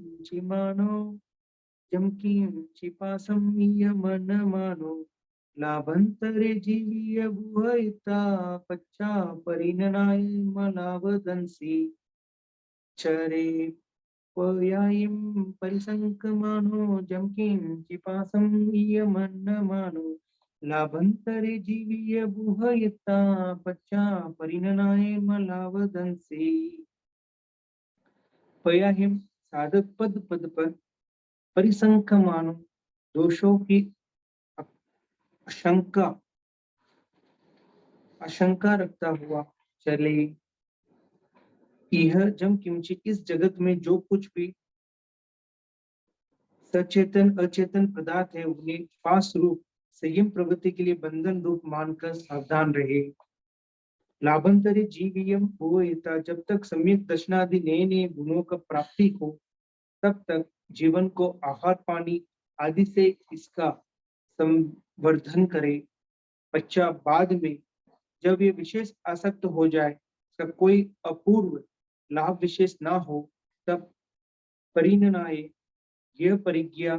चिपासं यमनमानो लाभंतरे जीवीय बुहयिता पच्चा परिणनाय मलावदंसि चरे पयायिं परिसंकमानो जम किं चिपासं यमनमानो लाभंतरे जीवीय बुहयिता पच्चा परिणनाय मलावदंसि। पयाहिम साधक पद पद पर परिसंकमानो दोषों की आशंका रखता हुआ चले। यह जम किंचित इस जगत में जो कुछ भी सचेतन अचेतन पदार्थ है उन्हें पास रूप संयम प्रवृत्ति के लिए बंधन रूप मानकर सावधान रहे। लाभंतरी जीवियम भूयिता जब तक सम्यक दर्शनादि नए नए गुणों का प्राप्ति हो तब तक जीवन को आहार पानी आदि से इसका संवर्धन करे। बच्चा बाद में जब ये विशेष आसक्त हो जाए, इसका कोई अपूर्व लाभ विशेष ना हो, तब परिणनाय यह परिज्ञा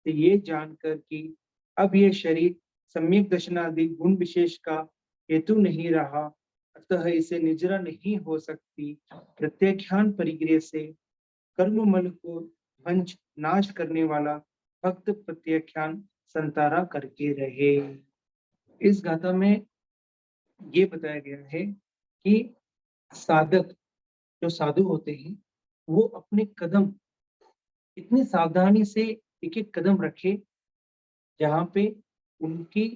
से ये जानकर कि अब यह शरीर सम्यक दर्शनादि गुण विशेष का हेतु नहीं रहा, अतः इसे निजरा नहीं हो सकती, प्रत्याख्यान परिग्रह से कर्ममल को भंज नाश करने वाला भक्त प्रत्याख्यान संतारा करके रहे। इस गाथा में ये बताया गया है कि साधक जो साधु होते हैं वो अपने कदम इतनी सावधानी से एक एक कदम रखे जहां पे उनकी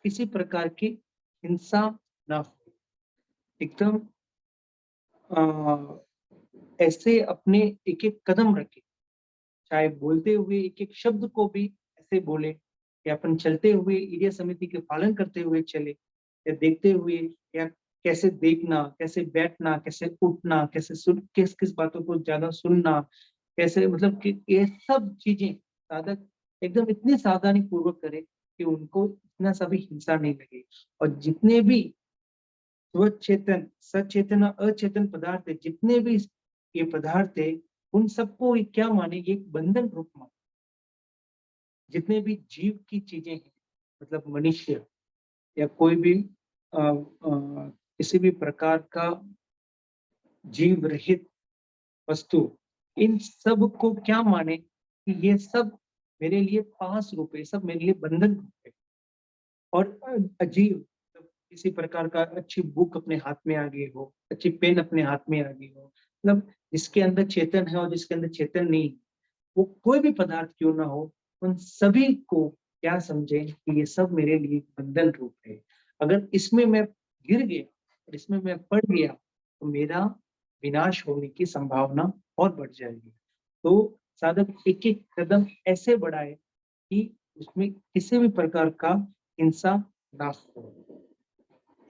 किसी प्रकार की हिंसा ना हो। एकदम ऐसे अपने एक एक कदम रखे, चाहे बोलते हुए एक एक शब्द को भी ऐसे बोले, या अपन चलते हुए इडिया समिति के पालन करते हुए चले, या देखते हुए, या कैसे देखना, कैसे बैठना, कैसे उठना, कैसे सुन, किस किस बातों को ज्यादा सुनना, कैसे मतलब कि ये सब चीजें साधक एकदम इतनी सावधानी पूर्वक करे कि उनको इतना सा भी हिंसा नहीं लगे। और जितने भी स्वचेतन सचेतन अचेतन पदार्थ है, जितने भी ये पदार्थ है, उन सबको ये क्या माने, ये एक बंधन रूप माने। जितने भी जीव की चीजें हैं, मतलब मनुष्य या कोई भी किसी भी प्रकार का जीव रहित वस्तु, इन सब को क्या माने कि ये सब मेरे लिए पास रूप है, सब मेरे लिए बंधन रूप है। और अजीव किसी प्रकार का अच्छी बुक अपने हाथ में आ गई हो, अच्छी पेन अपने हाथ में आ गई हो, मतलब जिसके अंदर चेतन है और जिसके अंदर चेतन नहीं, वो कोई भी पदार्थ क्यों ना हो, उन सभी को क्या समझे कि ये सब मेरे लिए बंधन रूप है। अगर इसमें मैं गिर गया और इसमें मैं पड़ गया तो मेरा विनाश होने की संभावना और बढ़ जाएगी। तो साधक एक एक कदम ऐसे बढ़ाए कि उसमें किसी भी प्रकार का हिंसा ना हो,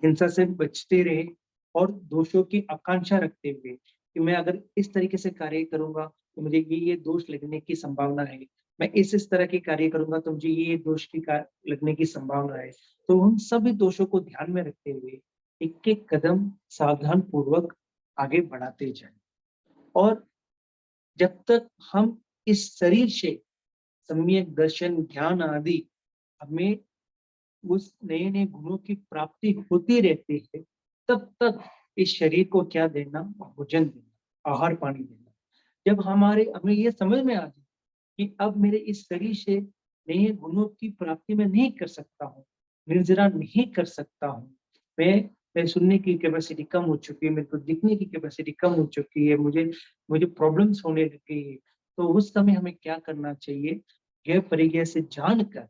हिंसा से बचते रहे, और दोषों की आकांक्षा रखते हुए कि मैं अगर इस तरीके से कार्य करूंगा तो मुझे ये दोष लगने की संभावना है, मैं इस तरह के कार्य करूंगा तो मुझे ये दोष की लगने की संभावना है। तो उन सभी दोषों को ध्यान में रखते हुए एक एक कदम सावधान पूर्वक आगे बढ़ाते जाए। और जब तक हम इस शरीर से सम्यक दर्शन ज्ञान आदि हमें उस नए नए गुणों की प्राप्ति होती रहती है, तब तक इस शरीर को क्या देना, भोजन देना, आहार पानी देना। जब हमें ये समझ में आ जाए कि अब मेरे इस शरीर से नए गुणों की प्राप्ति में नहीं कर सकता हूँ, निर्जरा नहीं कर सकता हूँ, मैं सुनने की कैपेसिटी कम हो चुकी है, मेरे को दिखने की कैपेसिटी कम हो चुकी है, मुझे प्रॉब्लम्स होने लग गई है, तो उस समय हमें क्या करना चाहिए, यह परिज्ञा से जानकर,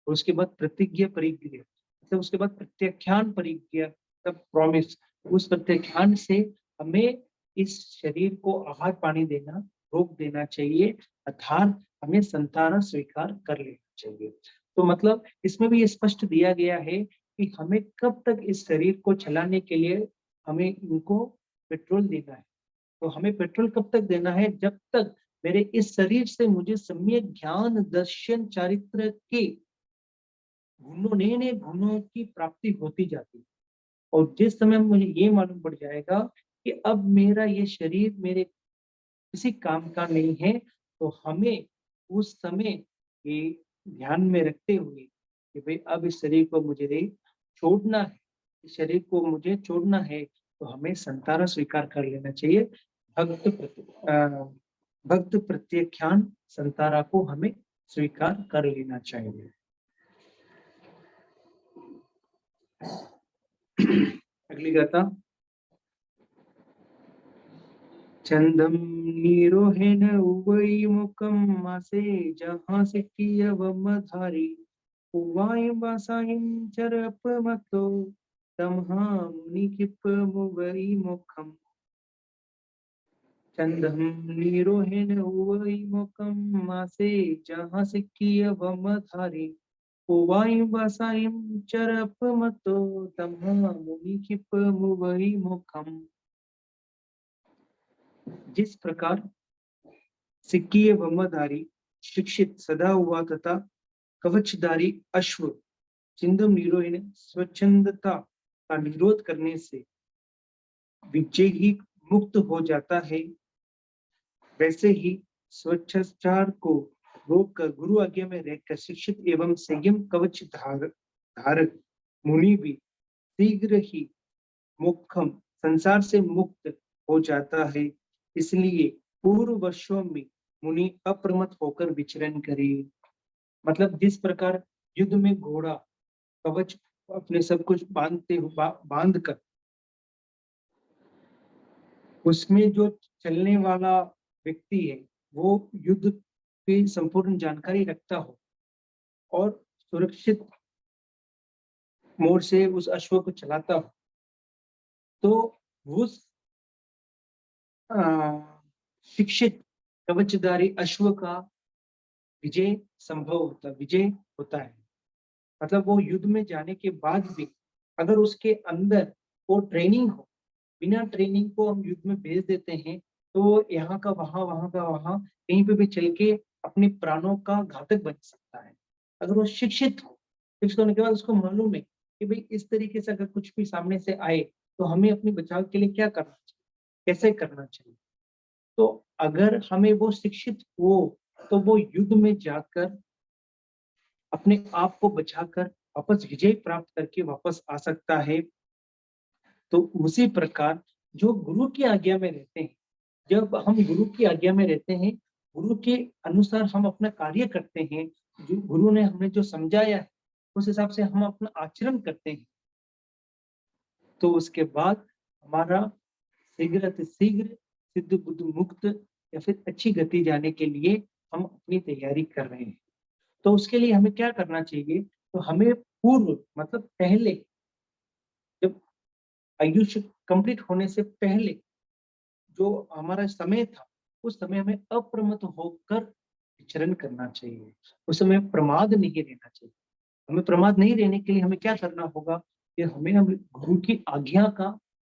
उसके बाद प्रतिज्ञा परिज्ञा, मतलब उसके बाद प्रत्याख्यान परिज्ञा, तब प्रॉमिस, उस प्रत्याख्यान से हमें इस शरीर को आहार पानी देना रोक देना चाहिए, अर्थात हमें संतान स्वीकार कर लेना चाहिए। तो मतलब इसमें भी ये स्पष्ट दिया गया है कि हमें कब तक इस शरीर को चलाने के लिए हमें इनको पेट्रोल देना है। तो हमें पेट्रोल कब तक देना है, जब तक मेरे इस शरीर से मुझे सम्यक ज्ञान दर्शन चारित्र के गुणों, नए नए गुणों की प्राप्ति होती जाती है। और जिस समय मुझे ये मालूम पड़ जाएगा कि अब मेरा ये शरीर मेरे किसी काम का नहीं है, तो हमें उस समय ये ध्यान में रखते हुए कि भाई अब इस शरीर को मुझे छोड़ना है, इस शरीर को मुझे छोड़ना है, तो हमें संतारा स्वीकार कर लेना चाहिए। भक्त प्रत्याख्यान संतारा को हमें स्वीकार कर लेना चाहिए। अगली गाथा। चंदम नीरोहेन उवई मुखम मासे जहां से कियवम धारी उवाई बासाहिं चरप मतो तमहा मुनि किप मुवई मुखम। चंदम नीरोहेन उवई मुखम मासे जहां से कियवम धारी उवाई बासाहिं चरप मतो तमहा मुनि किप मुवई मुखम। जिस प्रकार सिक्कीय वमधारी शिक्षित सदा हुआ तथा कवचधारी अश्व चिंदम निरोहिन स्वच्छंदता का निरोध करने से विजयी मुक्त हो जाता है, वैसे ही स्वच्छाचार को रोककर गुरु आज्ञा में रहकर शिक्षित एवं संयम कवच धारक मुनि भी शीघ्र ही मुखम संसार से मुक्त हो जाता है। इसलिए पूर्व वर्षों में मुनि अप्रमत होकर विचरण करे। मतलब जिस प्रकार युद्ध में घोड़ा कवच अपने सब कुछ बांध कर उसमें जो चलने वाला व्यक्ति है वो युद्ध की संपूर्ण जानकारी रखता हो और सुरक्षित मोड से उस अश्व को चलाता हो, तो उस शिक्षित कवचधारी अश्व का विजय संभव होता विजय होता है। मतलब वो युद्ध में जाने के बाद भी अगर उसके अंदर वो ट्रेनिंग हो, बिना ट्रेनिंग को हम युद्ध में भेज देते हैं तो वो यहाँ का वहां का वहां कहीं पे भी चल के अपने प्राणों का घातक बन सकता है। अगर वो शिक्षित हो, शिक्षित होने के बाद उसको मालूम है कि भाई इस तरीके से अगर कुछ भी सामने से आए तो हमें अपने बचाव के लिए क्या करना चाहिए, कैसे करना चाहिए। तो अगर हमें वो शिक्षित हो तो वो युद्ध में जाकर अपने आप को बचाकर वापस विजय प्राप्त करके वापस आ सकता है। तो उसी प्रकार जो गुरु की आज्ञा में रहते हैं, जब हम गुरु की आज्ञा में रहते हैं, गुरु के अनुसार हम अपना कार्य करते हैं, जो गुरु ने हमें जो समझाया है उस हिसाब से हम अपना आचरण करते हैं, तो उसके बाद हमारा शीघ्र शीघ्र सिद्ध बुद्ध मुक्त या फिर अच्छी गति जाने के लिए हम अपनी तैयारी कर रहे हैं। तो उसके लिए हमें क्या करना चाहिए, तो हमें पूर्व मतलब पहले जब आयुष्य कंप्लीट होने से पहले जो हमारा समय था उस समय हमें अप्रमत्त होकर विचरण करना चाहिए। उस समय प्रमाद नहीं रहना चाहिए। हमें प्रमाद नहीं रहने के लिए हमें क्या करना होगा कि हमें गुरु की आज्ञा का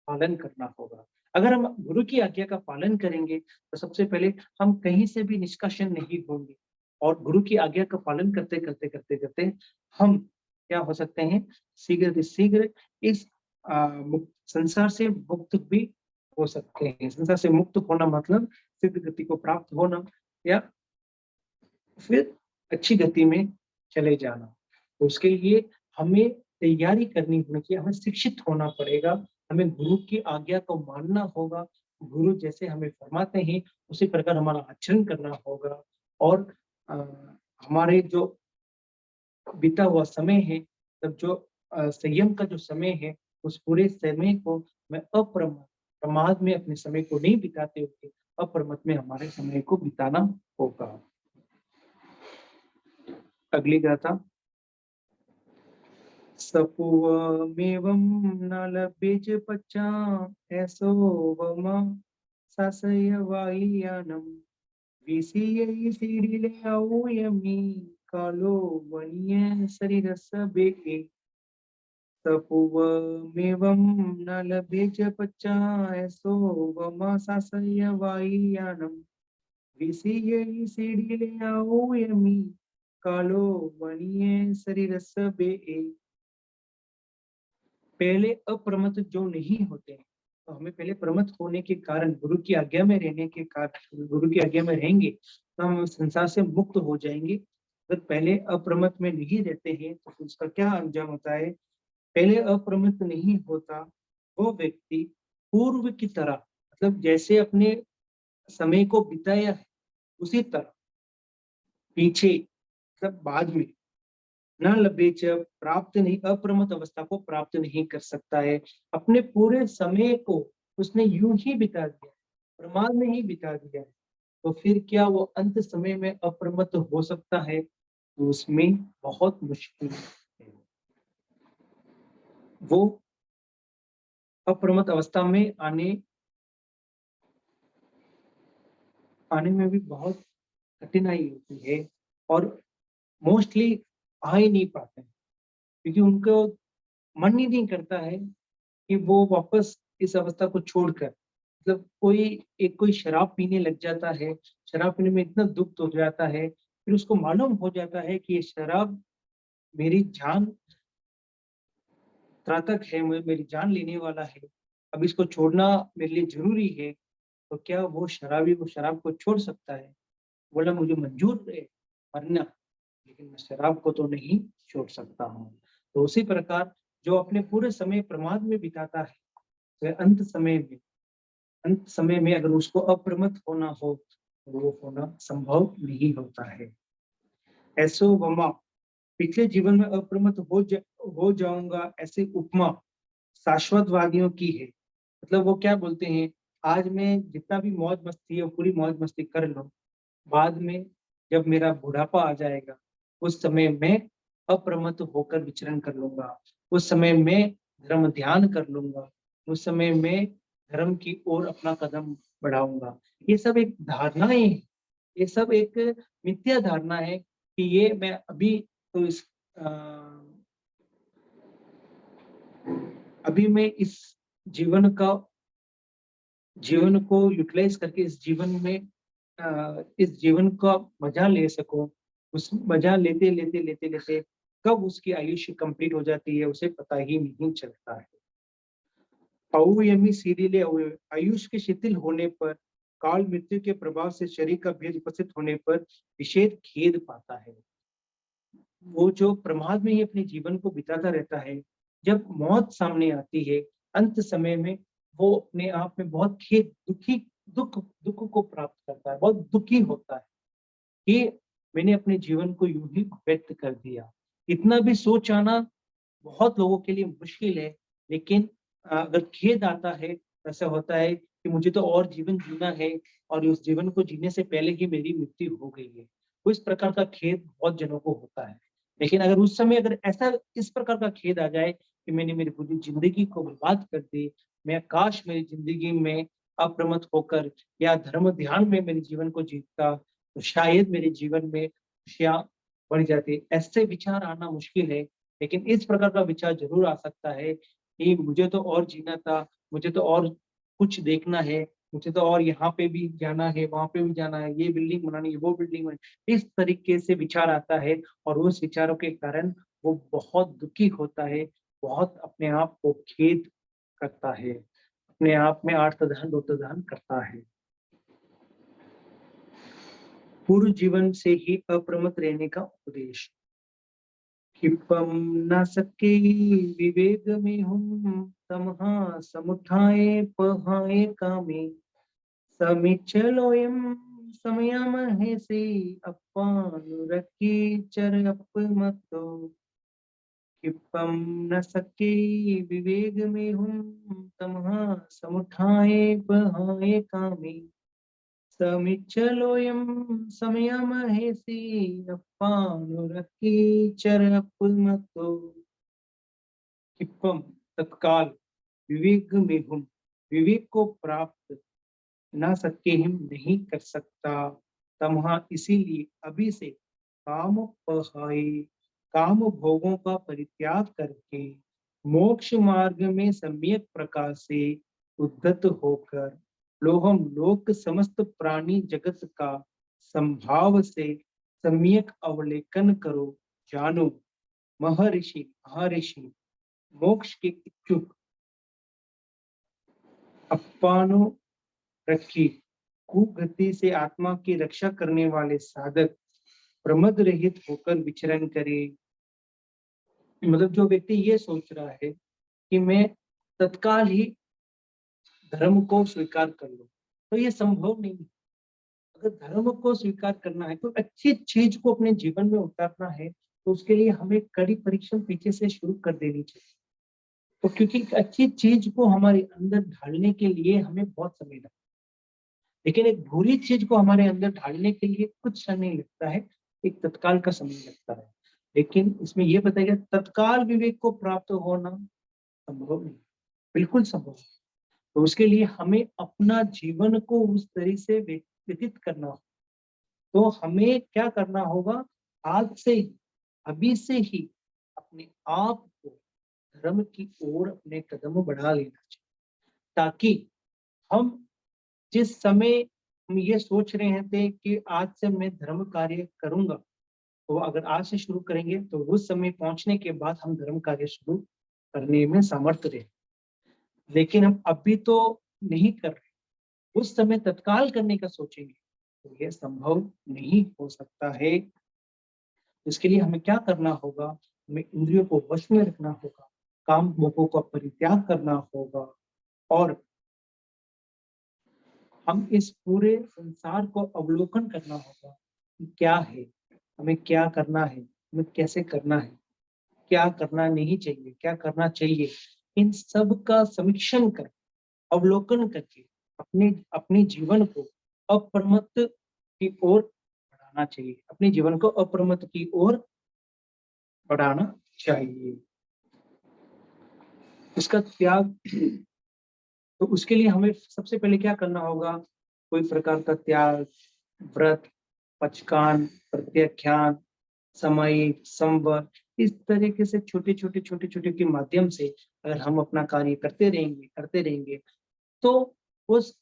पालन करना होगा। अगर हम गुरु की आज्ञा का पालन करेंगे तो सबसे पहले हम कहीं से भी निष्कासन नहीं होंगे और गुरु की आज्ञा का पालन करते करते करते करते हम क्या हो सकते हैं, शीघ्र शीघ्र इस संसार से मुक्त भी हो सकते हैं। संसार से मुक्त होना मतलब सिद्ध गति को प्राप्त होना या फिर अच्छी गति में चले जाना। तो उसके लिए हमें तैयारी करनी होनी चाहिए, हमें शिक्षित होना पड़ेगा, हमें गुरु की आज्ञा को मानना होगा, गुरु जैसे हमें फरमाते हैं उसी प्रकार हमारा आचरण करना होगा। और हमारे जो बीता हुआ समय है, तब जो संयम का जो समय है, उस पूरे समय को मैं प्रमाद में अपने समय को नहीं बिताते हुए अप्रमत में हमारे समय को बिताना होगा। अगली गाथा। सपुवमेवं न लभ्येच पच्चा ऐसो वमा सासय वायुयानम विसीय सीडिले औयमी कालो वनिय शरीरस बेके। सपुवमेवं न लभ्येच पच्चा ऐसो वमा सासय वायुयानम विसीय सीडिले औयमी कालो वनिय शरीरस बेके। पहले अप्रमत्त जो नहीं होते तो हमें पहले प्रमत्त होने के कारण, गुरु की आज्ञा में रहने के कारण, गुरु की आज्ञा में रहेंगे तो हम संसार से मुक्त हो जाएंगे। अगर पहले अप्रमत्त में नहीं रहते हैं तो फिर उसका क्या अंजाम होता है? पहले अप्रमत्त नहीं होता वो व्यक्ति पूर्व की तरह, मतलब जैसे अपने समय को बिताया है उसी तरह पीछे, मतलब बाद में न लभेच, प्राप्त नहीं, अप्रमत्त अवस्था को प्राप्त नहीं कर सकता है। अपने पूरे समय को उसने यूं ही बिता दिया, प्रमाद में ही बिता दिया है, तो फिर क्या वो अंत समय में अप्रमत्त हो सकता है? तो उसमें बहुत मुश्किल है। वो अप्रमत्त अवस्था में आने में भी बहुत कठिनाई होती है और मोस्टली आ ही नहीं पाते हैं, क्योंकि उनको मन ही नहीं करता है कि वो वापस इस अवस्था को छोड़कर, मतलब कोई शराब पीने लग जाता है, शराब पीने में इतना दुख हो जाता है, फिर उसको मालूम हो जाता है कि ये शराब मेरी जान त्रातक है, मेरी जान लेने वाला है, अब इसको छोड़ना मेरे लिए जरूरी है। तो क्या वो शराबी वो शराब को छोड़ सकता है? बोला मुझे मंजूर है मरना, लेकिन मैं शराब को तो नहीं छोड़ सकता हूँ। तो उसी प्रकार जो अपने पूरे समय प्रमाद में बिताता है, वह अंत समय में अगर उसको अप्रमत्त होना हो तो वो होना संभव नहीं होता है। ऐसो वमा, पिछले जीवन में अप्रमत्त हो जाऊंगा, ऐसी उपमा शाश्वतवादियों की है। मतलब वो क्या बोलते हैं, आज मैं जितना भी मौज मस्ती है वो पूरी मौज मस्ती कर लो, बाद में जब मेरा बुढ़ापा आ जाएगा उस समय मैं अप्रमत्त होकर विचरण कर लूंगा, उस समय मैं धर्म ध्यान कर लूंगा, उस समय मैं धर्म की ओर अपना कदम बढ़ाऊंगा। ये सब एक धारणाएं हैं, ये सब एक मिथ्या धारणा है कि ये मैं अभी तो अ, अभी मैं इस जीवन का जीवन को यूटिलाइज करके इस जीवन का मजा ले सकूं, उस मजा लेते लेते लेते लेते कब उसकी आयुष्य कंप्लीट हो जाती है उसे पता ही नहीं चलता है। अवयमी सीरियले अवयव, आयुष के शिथिल होने पर, काल मृत्यु के प्रभाव से शरीर का भेद उपस्थित होने पर विषेद खेद पाता है। वो जो प्रमाद में ही अपने जीवन को बिताता रहता है, जब मौत सामने आती है अंत समय में, वो अपने आप में बहुत खेद, दुख को प्राप्त करता है, बहुत दुखी होता है कि मैंने अपने जीवन को यूं ही व्यक्त कर दिया। इतना भी सोच आना बहुत लोगों के लिए मुश्किल है, लेकिन अगर खेद आता है, ऐसा होता है कि मुझे तो और जीवन जीना है और उस जीवन को जीने से पहले ही मेरी मृत्यु हो गई है। तो इस प्रकार का खेद बहुत जनों को होता है। लेकिन अगर उस समय अगर ऐसा इस प्रकार का खेद आ जाए कि मैंने मेरी पूरी ज़िंदगी को बर्बाद कर दी, मैं काश मेरी ज़िंदगी में अप्रमत्त होकर या धर्म ध्यान में मेरे जीवन को जीता, तो शायद मेरे जीवन में खुशियाँ बढ़ जाती। ऐसे विचार आना मुश्किल है, लेकिन इस प्रकार का विचार ज़रूर आ सकता है कि मुझे तो और जीना था, मुझे तो और कुछ देखना है, मुझे तो और यहाँ पे भी जाना है, वहाँ पे भी जाना है, ये बिल्डिंग बनानी है, वो बिल्डिंग बनानी, इस तरीके से विचार आता है और उस विचारों के कारण वो बहुत दुखी होता है, बहुत अपने आप को खेद करता है, अपने आप में आर्तधान रोतधान करता है। पूर्व जीवन से ही अप्रमत्त रहने का उपदेश। क्षिपम न सके विवेक में हम, तमहा समुठाए पहाए कामे, समिचलोयम समयमहे से अपानुरखी चर अपमतो। क्षिपम न सके विवेक में हम, तमहा समुठाए पहाए कामे, समिचलोयम समयमहेसि अपानुरखी चर अपमतो। क्षिपम तत्काल, विवेक में हम, विवेक को प्राप्त ना सके हम नहीं कर सकता, तमहा इसीलिए अभी से काम पहाए, काम भोगों का परित्याग करके मोक्ष मार्ग में सम्यक प्रकार से उद्धत होकर लोहम लोक समस्त प्राणी जगत का संभाव से सम्यक अवलेकन करो, जानो महर्षि महर्षि मोक्ष के इच्छुक अपानो रखी कुगति से आत्मा की रक्षा करने वाले साधक प्रमद रहित होकर विचरण करे। मतलब जो व्यक्ति ये सोच रहा है कि मैं तत्काल ही धर्म को स्वीकार कर लूं, तो ये संभव नहीं है। अगर धर्म को स्वीकार करना है, तो अच्छी चीज को अपने जीवन में उतारना है, तो उसके लिए हमें कड़ी परिश्रम पीछे से शुरू कर देनी चाहिए। तो क्योंकि अच्छी चीज को हमारे अंदर ढालने के लिए हमें बहुत समय लगता है, लेकिन एक बुरी चीज को हमारे अंदर ढालने के लिए कुछ समय नहीं लगता है, एक तत्काल का समय लगता है। लेकिन इसमें यह बताया गया तत्काल विवेक को प्राप्त होना संभव नहीं, बिल्कुल संभव नहीं। तो उसके लिए हमें अपना जीवन को उस तरह से व्यतीत करना होगा। तो हमें क्या करना होगा, आज से ही, अभी से ही अपने आप को धर्म की ओर अपने कदम बढ़ा लेना चाहिए, ताकि हम जिस समय हम ये सोच रहे थे कि आज से मैं धर्म कार्य करूंगा, तो अगर आज से शुरू करेंगे तो उस समय पहुंचने के बाद हम धर्म कार्य शुरू करने में समर्थ रहे। लेकिन हम अभी तो नहीं कर रहे, उस समय तत्काल करने का सोचेंगे तो यह संभव नहीं हो सकता है। इसके लिए हमें क्या करना होगा, हमें इंद्रियों को वश में रखना होगा, काम भोगों का परित्याग करना होगा, और हम इस पूरे संसार को अवलोकन करना होगा कि क्या है, हमें क्या करना है, हमें कैसे करना है, क्या करना नहीं चाहिए, क्या करना चाहिए। इन सब का समीक्षण कर, अवलोकन करके अपने अपने जीवन को अप्रमत्त की ओर बढ़ाना चाहिए, अपने जीवन को अप्रमत्त की ओर बढ़ाना चाहिए। इसका त्याग, तो उसके लिए हमें सबसे पहले क्या करना होगा, कोई प्रकार का त्याग, व्रत, पचकान, प्रत्याख्यान, सामयिक, संवर, इस तरीके से छोटे छोटे के माध्यम से अगर हम अपना कार्य करते रहेंगे, तो उस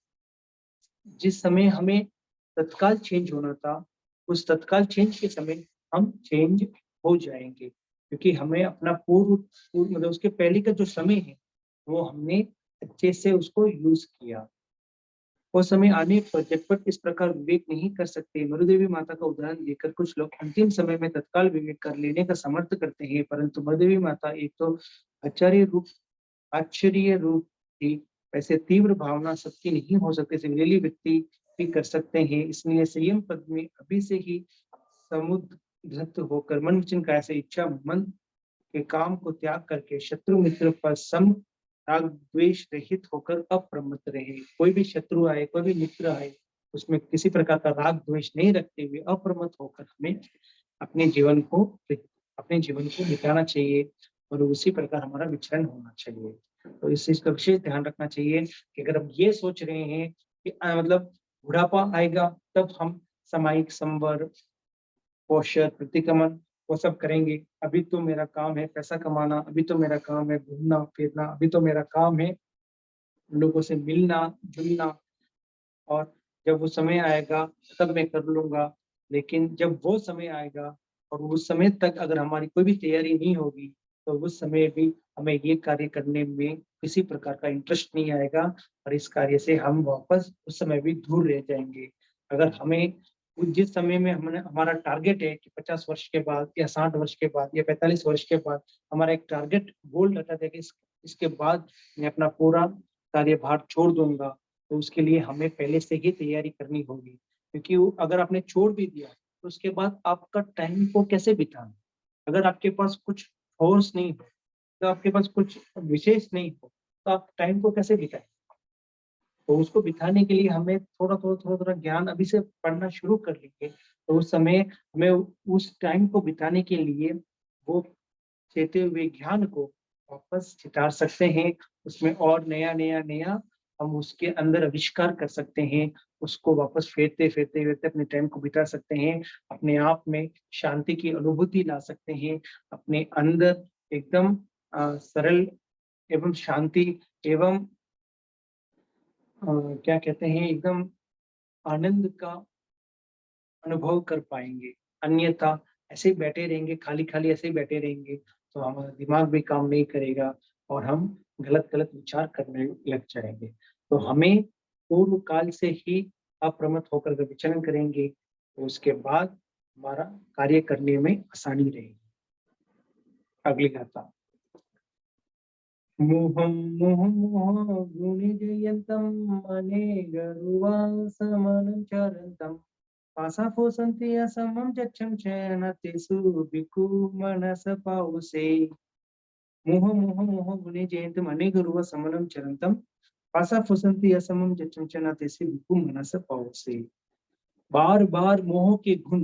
जिस समय हमें तत्काल चेंज होना था, उस तत्काल चेंज के समय हम चेंज हो जाएंगे, क्योंकि हमें अपना पूर्व मतलब उसके पहले का जो समय है वो हमने अच्छे से उसको यूज किया। वो समय आने पर झटपट इस प्रकार विवेक नहीं कर सकते। मरुदेवी माता का उदाहरण देकर कुछ लोग अंतिम समय में तत्काल विवेक कर लेने का समर्थ करते हैं, परंतु मरुदेवी माता एक तो आश्चर्य रूप थी, वैसे तीव्र भावना सबकी नहीं हो सकती, सिमिलरली व्यक्ति भी कर सकते हैं। इसलिए संयम पद में अभी से ही समुद्रत होकर मन वचन काया से इच्छा मन के काम को त्याग करके शत्रु मित्र पर सम राग द्वेष रहित होकर अप्रमत्त रहे। कोई भी शत्रु आए, कोई भी मित्र आए, उसमें किसी प्रकार का राग द्वेष नहीं रखते हुए अप्रमत्त होकर हमें अपने जीवन को बिताना चाहिए, और उसी प्रकार हमारा विचरण होना चाहिए। तो इस चीज का विशेष ध्यान रखना चाहिए कि अगर हम ये सोच रहे हैं कि मतलब बुढ़ापा आएगा तब हम सामायिक संवर, पोषण, प्रतिक्रमण वो सब करेंगे, अभी तो मेरा काम है पैसा कमाना, अभी तो मेरा काम है घूमना फिरना, अभी तो मेरा काम है लोगों से मिलना जुलना, और जब वो समय आएगा तब मैं कर लूंगा। लेकिन जब वो समय आएगा और उस समय तक अगर हमारी कोई भी तैयारी नहीं होगी, तो उस समय भी हमें ये कार्य करने में किसी प्रकार का इंटरेस्ट नहीं आएगा, और इस कार्य से हम वापस उस समय भी दूर रह जाएंगे। अगर हमें जिस समय में हमने हमारा टारगेट है कि 50 वर्ष के बाद या 60 वर्ष के बाद या 45 वर्ष के बाद हमारा एक टारगेट गोल रखा था कि इसके बाद मैं अपना पूरा कार्यभार छोड़ दूंगा, तो उसके लिए हमें पहले से ही तैयारी करनी होगी। क्योंकि अगर आपने छोड़ भी दिया तो उसके बाद आपका टाइम को कैसे बिताना, अगर आपके पास कुछ फोर्स नहीं हो, तो आपके पास कुछ विशेष नहीं हो, तो आप टाइम को कैसे बिताएं। तो उसको बिताने के लिए हमें थोड़ा ज्ञान अभी से पढ़ना शुरू कर लेंगे, तो उस समय हमें उस टाइम को बिताने के लिए वो चेते हुए ज्ञान को वापस चितार सकते हैं। उसमें और नया हम उसके अंदर आविष्कार कर सकते हैं, उसको वापस फेरते अपने टाइम को बिता सकते हैं, अपने आप में शांति की अनुभूति ला सकते हैं, अपने अंदर एकदम सरल एवं शांति एवं क्या कहते हैं एकदम आनंद का अनुभव कर पाएंगे। अन्यथा ऐसे ही बैठे रहेंगे, खाली खाली ऐसे ही बैठे रहेंगे, तो हमारा दिमाग भी काम नहीं करेगा और हम गलत गलत विचार करने लग जाएंगे। तो हमें पूर्व काल से ही अप्रमत्त होकर के विचरण करेंगे, तो उसके बाद हमारा कार्य करने में आसानी रहेगी। अगली गाथा। मोहं मोह गुणिजयन्तं अनेकरुवासमनं चरन्तं पासाफोसन्ति असमं जच्छं चयनतेषु भिक्खुमनस पावसे। मोह गुणिजयन्तं अनेकरुवासमनं चरन्तं पासाफोसन्ति असमं जच्छं चयनतेषु भिक्खुमनस पावसे। बार बार मोह के गुण,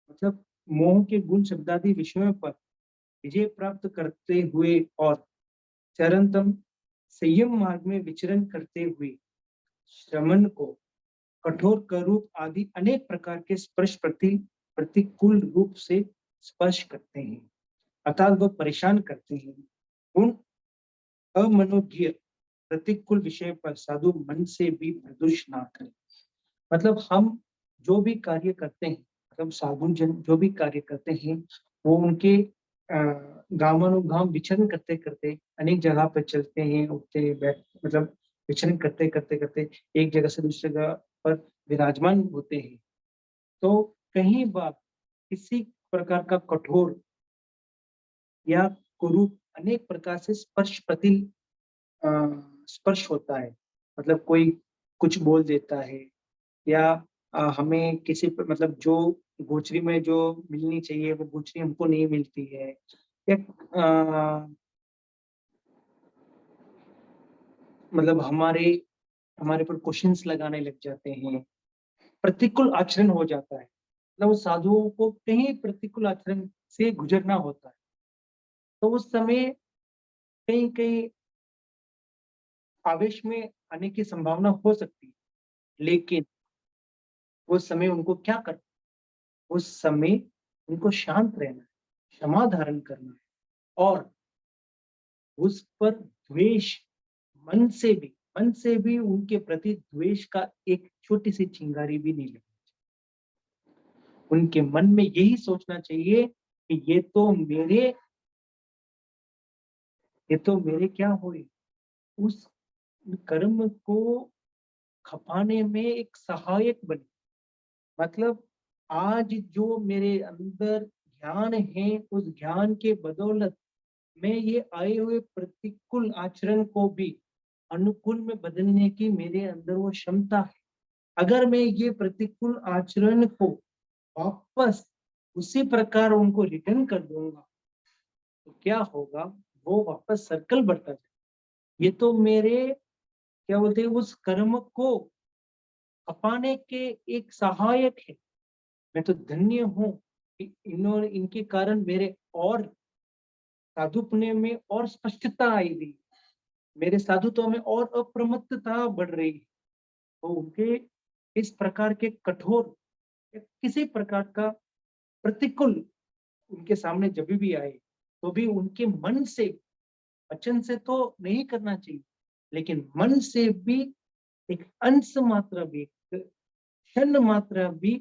मतलब मोह के गुण शब्दादि विषयों पर विजय प्राप्त करते हुए और चरंतम संयम मार्ग में विचरण करते हुए श्रमण को कठोर करूप आदि अनेक प्रकार के स्पर्श प्रतिकूल रूप से स्पर्श करते हैं, अर्थात वह परेशान करते हैं। उन अमनोज्ञ प्रतिकूल विषय पर साधु मन से भी प्रदुष ना करें। मतलब हम जो भी कार्य करते हैं, मतलब साधु जन जो भी कार्य करते हैं, वो उनके गामानुगाम विचरण करते करते अनेक जगह पर चलते हैं, उठते बैठ मतलब विचरण करते करते करते एक जगह से दूसरी जगह पर विराजमान होते हैं। तो कहीं बार किसी प्रकार का कठोर या कुरूप अनेक प्रकार से स्पर्श होता है, मतलब कोई कुछ बोल देता है या हमें किसी मतलब जो गोचरी में जो मिलनी चाहिए वो गोचरी हमको नहीं मिलती है, या मतलब हमारे पर क्वेश्चंस लगाने लग जाते हैं, प्रतिकूल आचरण हो जाता है, मतलब उस साधुओं को कहीं प्रतिकूल आचरण से गुजरना होता है। तो उस समय कहीं कहीं आवेश में आने की संभावना हो सकती है, लेकिन उस समय उनको क्या करना, उस समय उनको शांत रहना है, क्षमा धारण करना है और उस पर द्वेष मन से भी उनके प्रति द्वेष का एक छोटी सी चिंगारी भी नहीं लगनी चाहिए। उनके मन में यही सोचना चाहिए कि ये तो मेरे क्या हुए, उस कर्म को खपाने में एक सहायक बने। मतलब आज जो मेरे अंदर ज्ञान है, उस ज्ञान के बदौलत मैं ये आए हुए प्रतिकूल आचरण को भी अनुकूल में बदलने की मेरे अंदर वो क्षमता है। अगर मैं ये प्रतिकूल आचरण को वापस उसी प्रकार उनको रिटर्न कर दूंगा तो क्या होगा, वो वापस सर्कल बढ़ता जाए। ये तो मेरे क्या बोलते हैं उस कर्म को खपाने के एक सहायक है। मैं तो धन्य हूँ कि इनके कारण मेरे और साधुपने में और स्पष्टता आई हुई, मेरे साधुत्व में और अप्रमत्तता बढ़ रही है। तो उनके इस प्रकार के कठोर या किसी प्रकार का प्रतिकूल उनके सामने जब भी आए तो भी उनके मन से, वचन से तो नहीं करना चाहिए, लेकिन मन से भी एक अंश मात्रा भी, क्षण मात्रा भी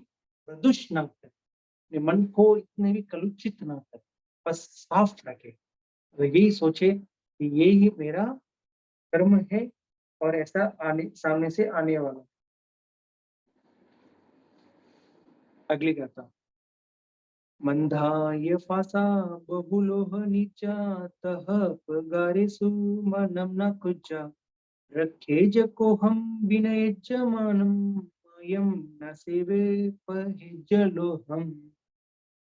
प्रदुष ना करे, अपने मन को इतने भी कलुषित ना करे, बस साफ रखे। तो यही सोचे कि ये ही मेरा कर्म है और ऐसा आने सामने से आने वाला। अगली गाथा। मंधाय फासा बहुलोह नीचा तह पगारेसु मनम न कुचा रखे जको हम विनय जमानम मायम न सेवे पहिजलो हम।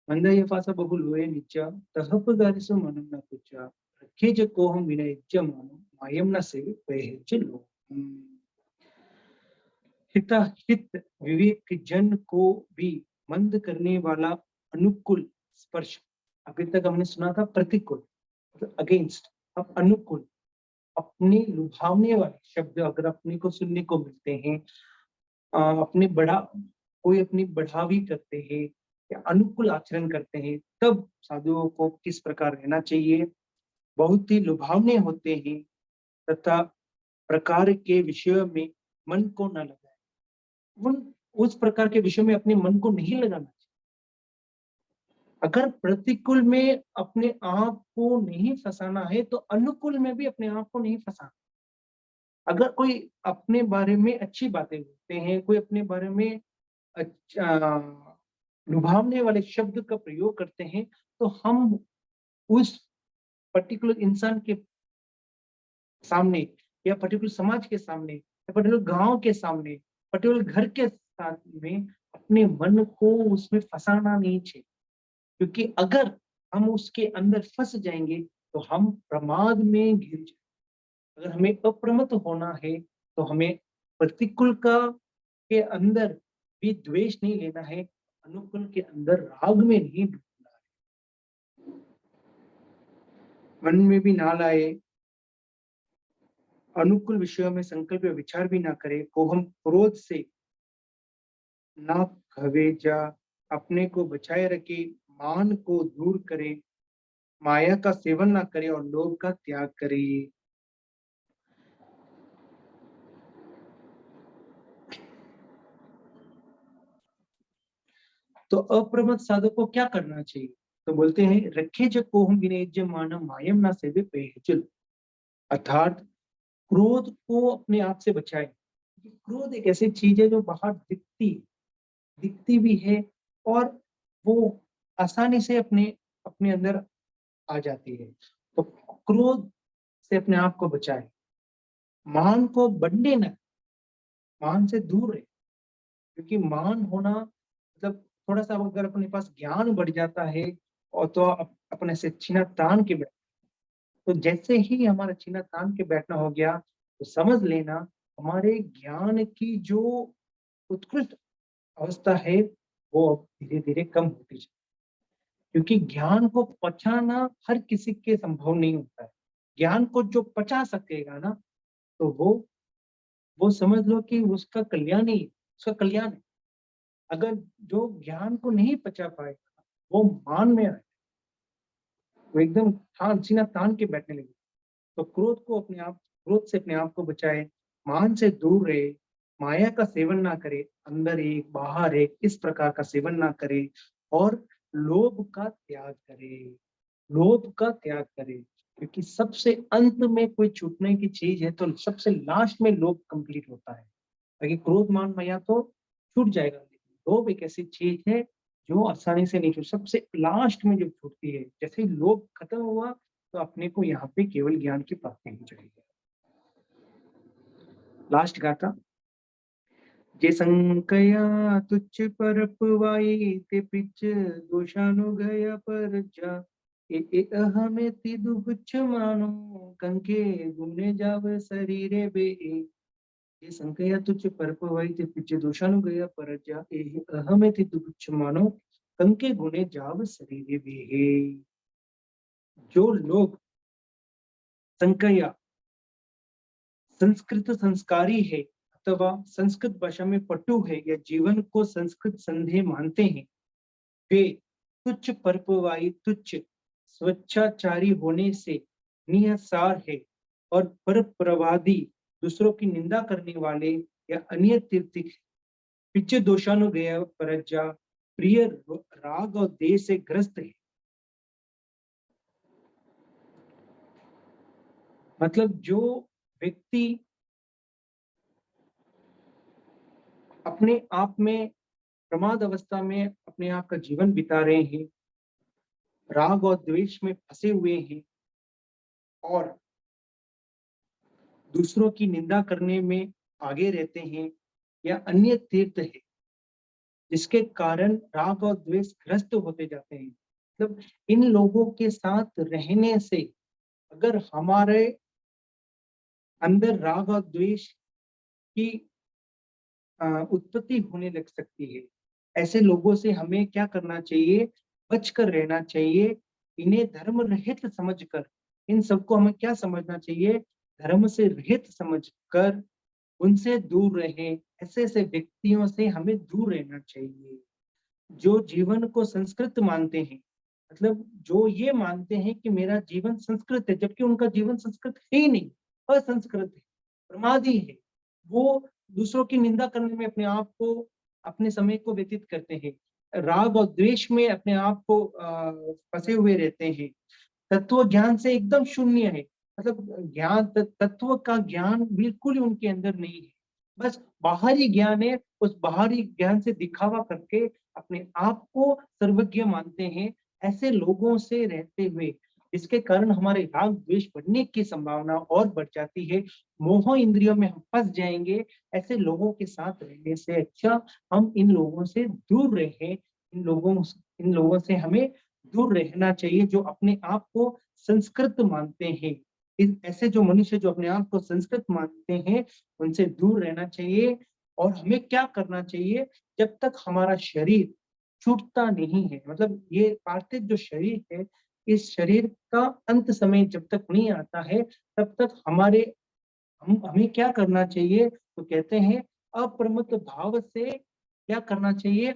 मंदाय फासा बहुलोह नीचा तह पगारेसु मनम न कुचा रखे जको हम विनय जमानम मायम न सेवे पहिजलो हम। हित विवेक जन को भी मंद करने वाला अनुकूल स्पर्श, अभी तक हमने सुना था प्रतिकूल मतलब अगेंस्ट, अब अनुकूल अपने लुभावने वाले शब्द अगर अपने को सुनने को मिलते हैं, अपने कोई अपनी बढ़ावी करते हैं या अनुकूल आचरण करते हैं, तब साधुओं को किस प्रकार रहना चाहिए। बहुत ही लुभावने होते हैं तथा प्रकार के विषयों में मन को न लगाए, उस प्रकार के विषय में अपने मन को नहीं लगाना चाहिए। अगर प्रतिकूल में अपने आप को नहीं फंसाना है तो अनुकूल में भी अपने आप को नहीं फंसाना। अगर कोई अपने बारे में अच्छी बातें बोलते हैं, कोई अपने बारे में लुभावने वाले शब्द का प्रयोग करते हैं, तो हम उस पर्टिकुलर इंसान के सामने या पर्टिकुलर समाज के सामने या पर्टिकुलर गांव के सामने, पर्टिकुलर घर के साथ में अपने मन को उसमें फंसाना नहीं चाहिए, क्योंकि अगर हम उसके अंदर फंस जाएंगे तो हम प्रमाद में गिर जाएंगे। अगर हमें अप्रमत्त होना है तो हमें प्रतिकूल का के अंदर भी द्वेष नहीं लेना है, अनुकूल के अंदर राग में नहीं डूबना है। मन में भी ना लाए, अनुकूल विषयों में संकल्प या विचार भी ना करे, को हम क्रोध से ना खवे जा, अपने को बचाए रखे, मान को दूर करे, माया का सेवन ना करे और लोभ का त्याग करे। तो अप्रमत्त साधक को क्या करना चाहिए? तो बोलते हैं रखे ज कोहम विनेज्य मानम मायम ना सेवे पेहचल, अर्थात क्रोध को अपने आप से बचाए। क्रोध एक ऐसी चीज है जो बाहर दिखती भी है और वो आसानी से अपने अपने अंदर आ जाती है। तो क्रोध से अपने आप को बचाए, मान को बढ़ने न, मान से दूर रहे, क्योंकि मान होना मतलब थोड़ा सा अगर अपने पास ज्ञान बढ़ जाता है और तो अपने से छीना तान के बैठ, तो जैसे ही हमारा छीना तान के बैठना हो गया तो समझ लेना हमारे ज्ञान की जो उत्कृष्ट अवस्था है वो अब धीरे धीरे कम होती जाए, क्योंकि ज्ञान को पचाना हर किसी के संभव नहीं होता है। ज्ञान को जो पचा सकेगा ना, तो वो समझ लो कि उसका कल्याण ही उसका कल्याण है। अगर जो ज्ञान को नहीं पचा पाएगा वो मान में आए, वो एकदम ठान सीना तान के बैठने लगे। तो क्रोध से अपने आप को बचाए, मान से दूर रहे, माया का सेवन ना करे, अंदर एक बाहर एक इस प्रकार का सेवन ना करे, और लोभ का त्याग करे, लोभ का त्याग करे, क्योंकि सबसे अंत में कोई छूटने की चीज है तो सबसे लास्ट में लोभ कंप्लीट होता है। बाकी क्रोध मान माया तो छूट जाएगा, लेकिन लोभ एक ऐसी चीज है जो आसानी से नहीं छूट, सबसे लास्ट में जब छूटती है, जैसे ही लोभ खत्म हुआ तो अपने को यहाँ पे केवल ज्ञान की प्राप्ति हो जाएगी। लास्ट गाथा, जे संकया तुच्छ परपवाई ते पिच दोषानुगय पर जा, अहमेति दुगुच्छ मानो कंके गुने जाव शरीरे बे, ये संकया तुच्छ परपवाई ते पिच दोषानुगय पर जा, अहमेति दुगुच्छ मानो कंके गुने जाव शरीरे बे। जो लोग संकया संस्कृत संस्कारी है अथवा संस्कृत भाषा में पटु है या जीवन को संस्कृत संदेह मानते हैं, वे तुच्छ परपवाई तुच्छ स्वच्छाचारी होने से निहसार है और परप्रवादी दूसरों की निंदा करने वाले या अन्य तीर्थिक पिच दोषानुगय परजा प्रिय राग और देह से ग्रस्त है। मतलब जो व्यक्ति अपने आप में प्रमाद अवस्था में अपने आप का जीवन बिता रहे हैं, राग और द्वेष में फंसे हुए हैं और दूसरों की निंदा करने में आगे रहते हैं, या अन्य तीर्थ है जिसके कारण राग और द्वेष ग्रस्त होते जाते हैं, मतलब इन लोगों के साथ रहने से अगर हमारे अंदर राग और द्वेष की उत्पत्ति होने लग सकती है, ऐसे लोगों से हमें क्या करना चाहिए? बचकर रहना चाहिए। इन्हें धर्म रहित समझकर, इन सबको हमें क्या समझना चाहिए? धर्म से रहित समझकर उनसे दूर रहें। ऐसे ऐसे व्यक्तियों से हमें दूर रहना चाहिए जो जीवन को संस्कृत मानते हैं, मतलब जो ये मानते हैं कि मेरा जीवन संस्कृत है, जबकि उनका जीवन संस्कृत है ही नहीं, असंस्कृत है, प्रमादी है। वो दूसरों की निंदा करने में अपने आप को अपने समय को व्यतीत करते हैं, राग और द्वेष में अपने आप को फंसे हुए रहते हैं, तत्व ज्ञान से एकदम शून्य है। मतलब ज्ञान तत्व का ज्ञान बिल्कुल ही उनके अंदर नहीं है। बस बाहरी ज्ञान है, उस बाहरी ज्ञान से दिखावा करके अपने आप को सर्वज्ञ मानते हैं। ऐसे लोगों से रहते हुए इसके कारण हमारे राग द्वेष बढ़ने की संभावना और बढ़ जाती है। मोह इंद्रियों में हम फंस जाएंगे। ऐसे लोगों के साथ रहने से अच्छा हम इन लोगों से दूर रहें। इन लोगों से हमें दूर रहना चाहिए जो अपने आप को संस्कृत मानते हैं। ऐसे जो मनुष्य जो अपने आप को संस्कृत मानते हैं उनसे दूर रहना चाहिए। और हमें क्या करना चाहिए, जब तक हमारा शरीर छूटता नहीं है, मतलब ये पार्थिव जो शरीर है, इस शरीर का अंत समय जब तक नहीं आता है तब तक हमें क्या करना चाहिए, तो कहते हैं अप्रमत्त भाव से क्या करना चाहिए,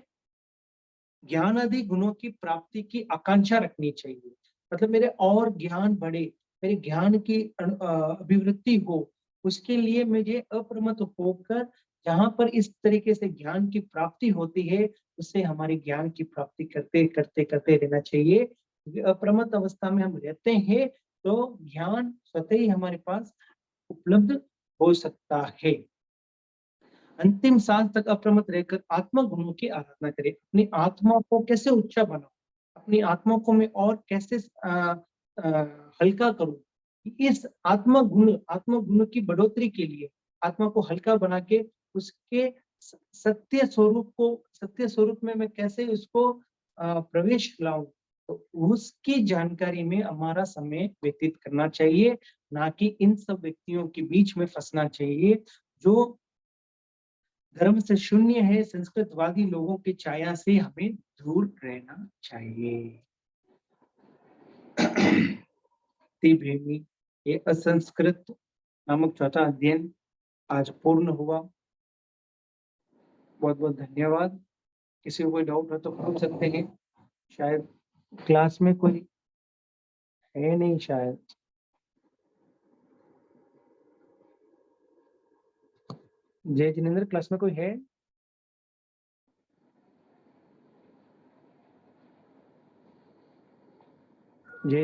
ज्ञान आदि गुणों की प्राप्ति की आकांक्षा रखनी चाहिए। मतलब मेरे और ज्ञान बढ़े, मेरे ज्ञान की अभिवृद्धि हो, उसके लिए मुझे अप्रमत्त होकर जहाँ पर इस तरीके से ज्ञान की प्राप्ति होती है, उससे हमारे ज्ञान की प्राप्ति करते करते करते रहना चाहिए। क्योंकि अप्रमत्त अवस्था में हम रहते हैं तो ज्ञान स्वतः ही हमारे पास उपलब्ध हो सकता है। अंतिम सांस तक अप्रमत्त रहकर आत्मा गुणों की आराधना करें। अपनी आत्मा को कैसे ऊंचा बनाऊं, अपनी आत्मा को मैं और कैसे हल्का करूं, इस आत्मा गुण की बढ़ोतरी के लिए आत्मा को हल्का बना के उसके सत्य स्वरूप में मैं कैसे उसको प्रवेश लाऊं, तो उसकी जानकारी में हमारा समय व्यतीत करना चाहिए, ना कि इन सब व्यक्तियों के बीच में फंसना चाहिए जो धर्म से शून्य है। संस्कृतवादी लोगों की छाया से हमें दूर रहना चाहिए। भूमि ये असंस्कृत नामक चौथा अध्ययन आज पूर्ण हुआ। बहुत बहुत धन्यवाद। किसी को कोई डाउट हो तो पूछ सकते हैं। शायद क्लास में कोई है नहीं, शायद जय जिनेंद्र, क्लास में कोई है?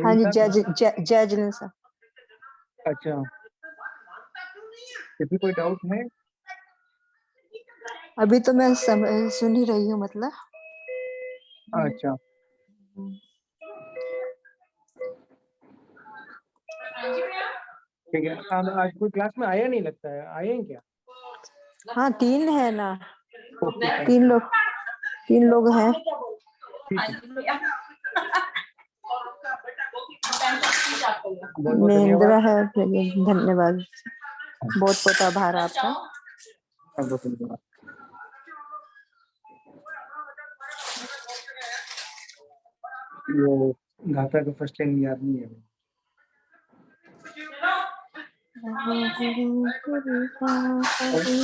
हाँ जी, जय जिनेंद्र सर। अच्छा, किसी कोई डाउट है? अभी तो मैं सुन ही रही हूँ, मतलब। अच्छा, ठीक है। आज कोई क्लास में आया नहीं लगता है, आए हैं क्या? हाँ, 3 है ना, ओके, 3 लोग हैं। नेंद्रा है। धन्यवाद, बहुत बहुत आभार आपका। बहुत धन्यवाद। वो गाथा का फर्स्ट लाइन याद नहीं है। गुरु कृपा करे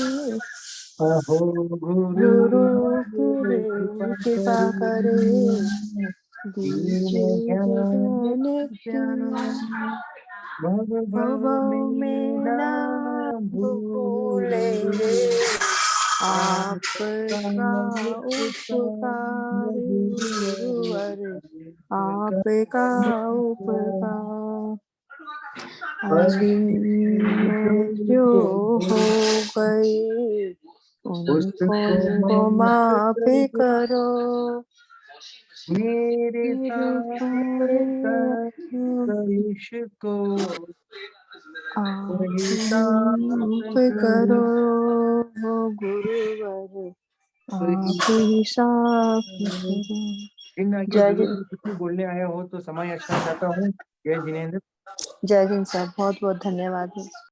भव में ना भूलेंगे आपका उपकार, गुरुवर आपका उपकार। अभी जो हो गई उनको माफ करो, मेरे कलिश को आप करो, गुरुवर आप ही साफ करो। जय बोलने आया हो तो समय अच्छा चाहता हूँ। जय जिनेंद्र। जय हिंद सर, बहुत बहुत धन्यवाद।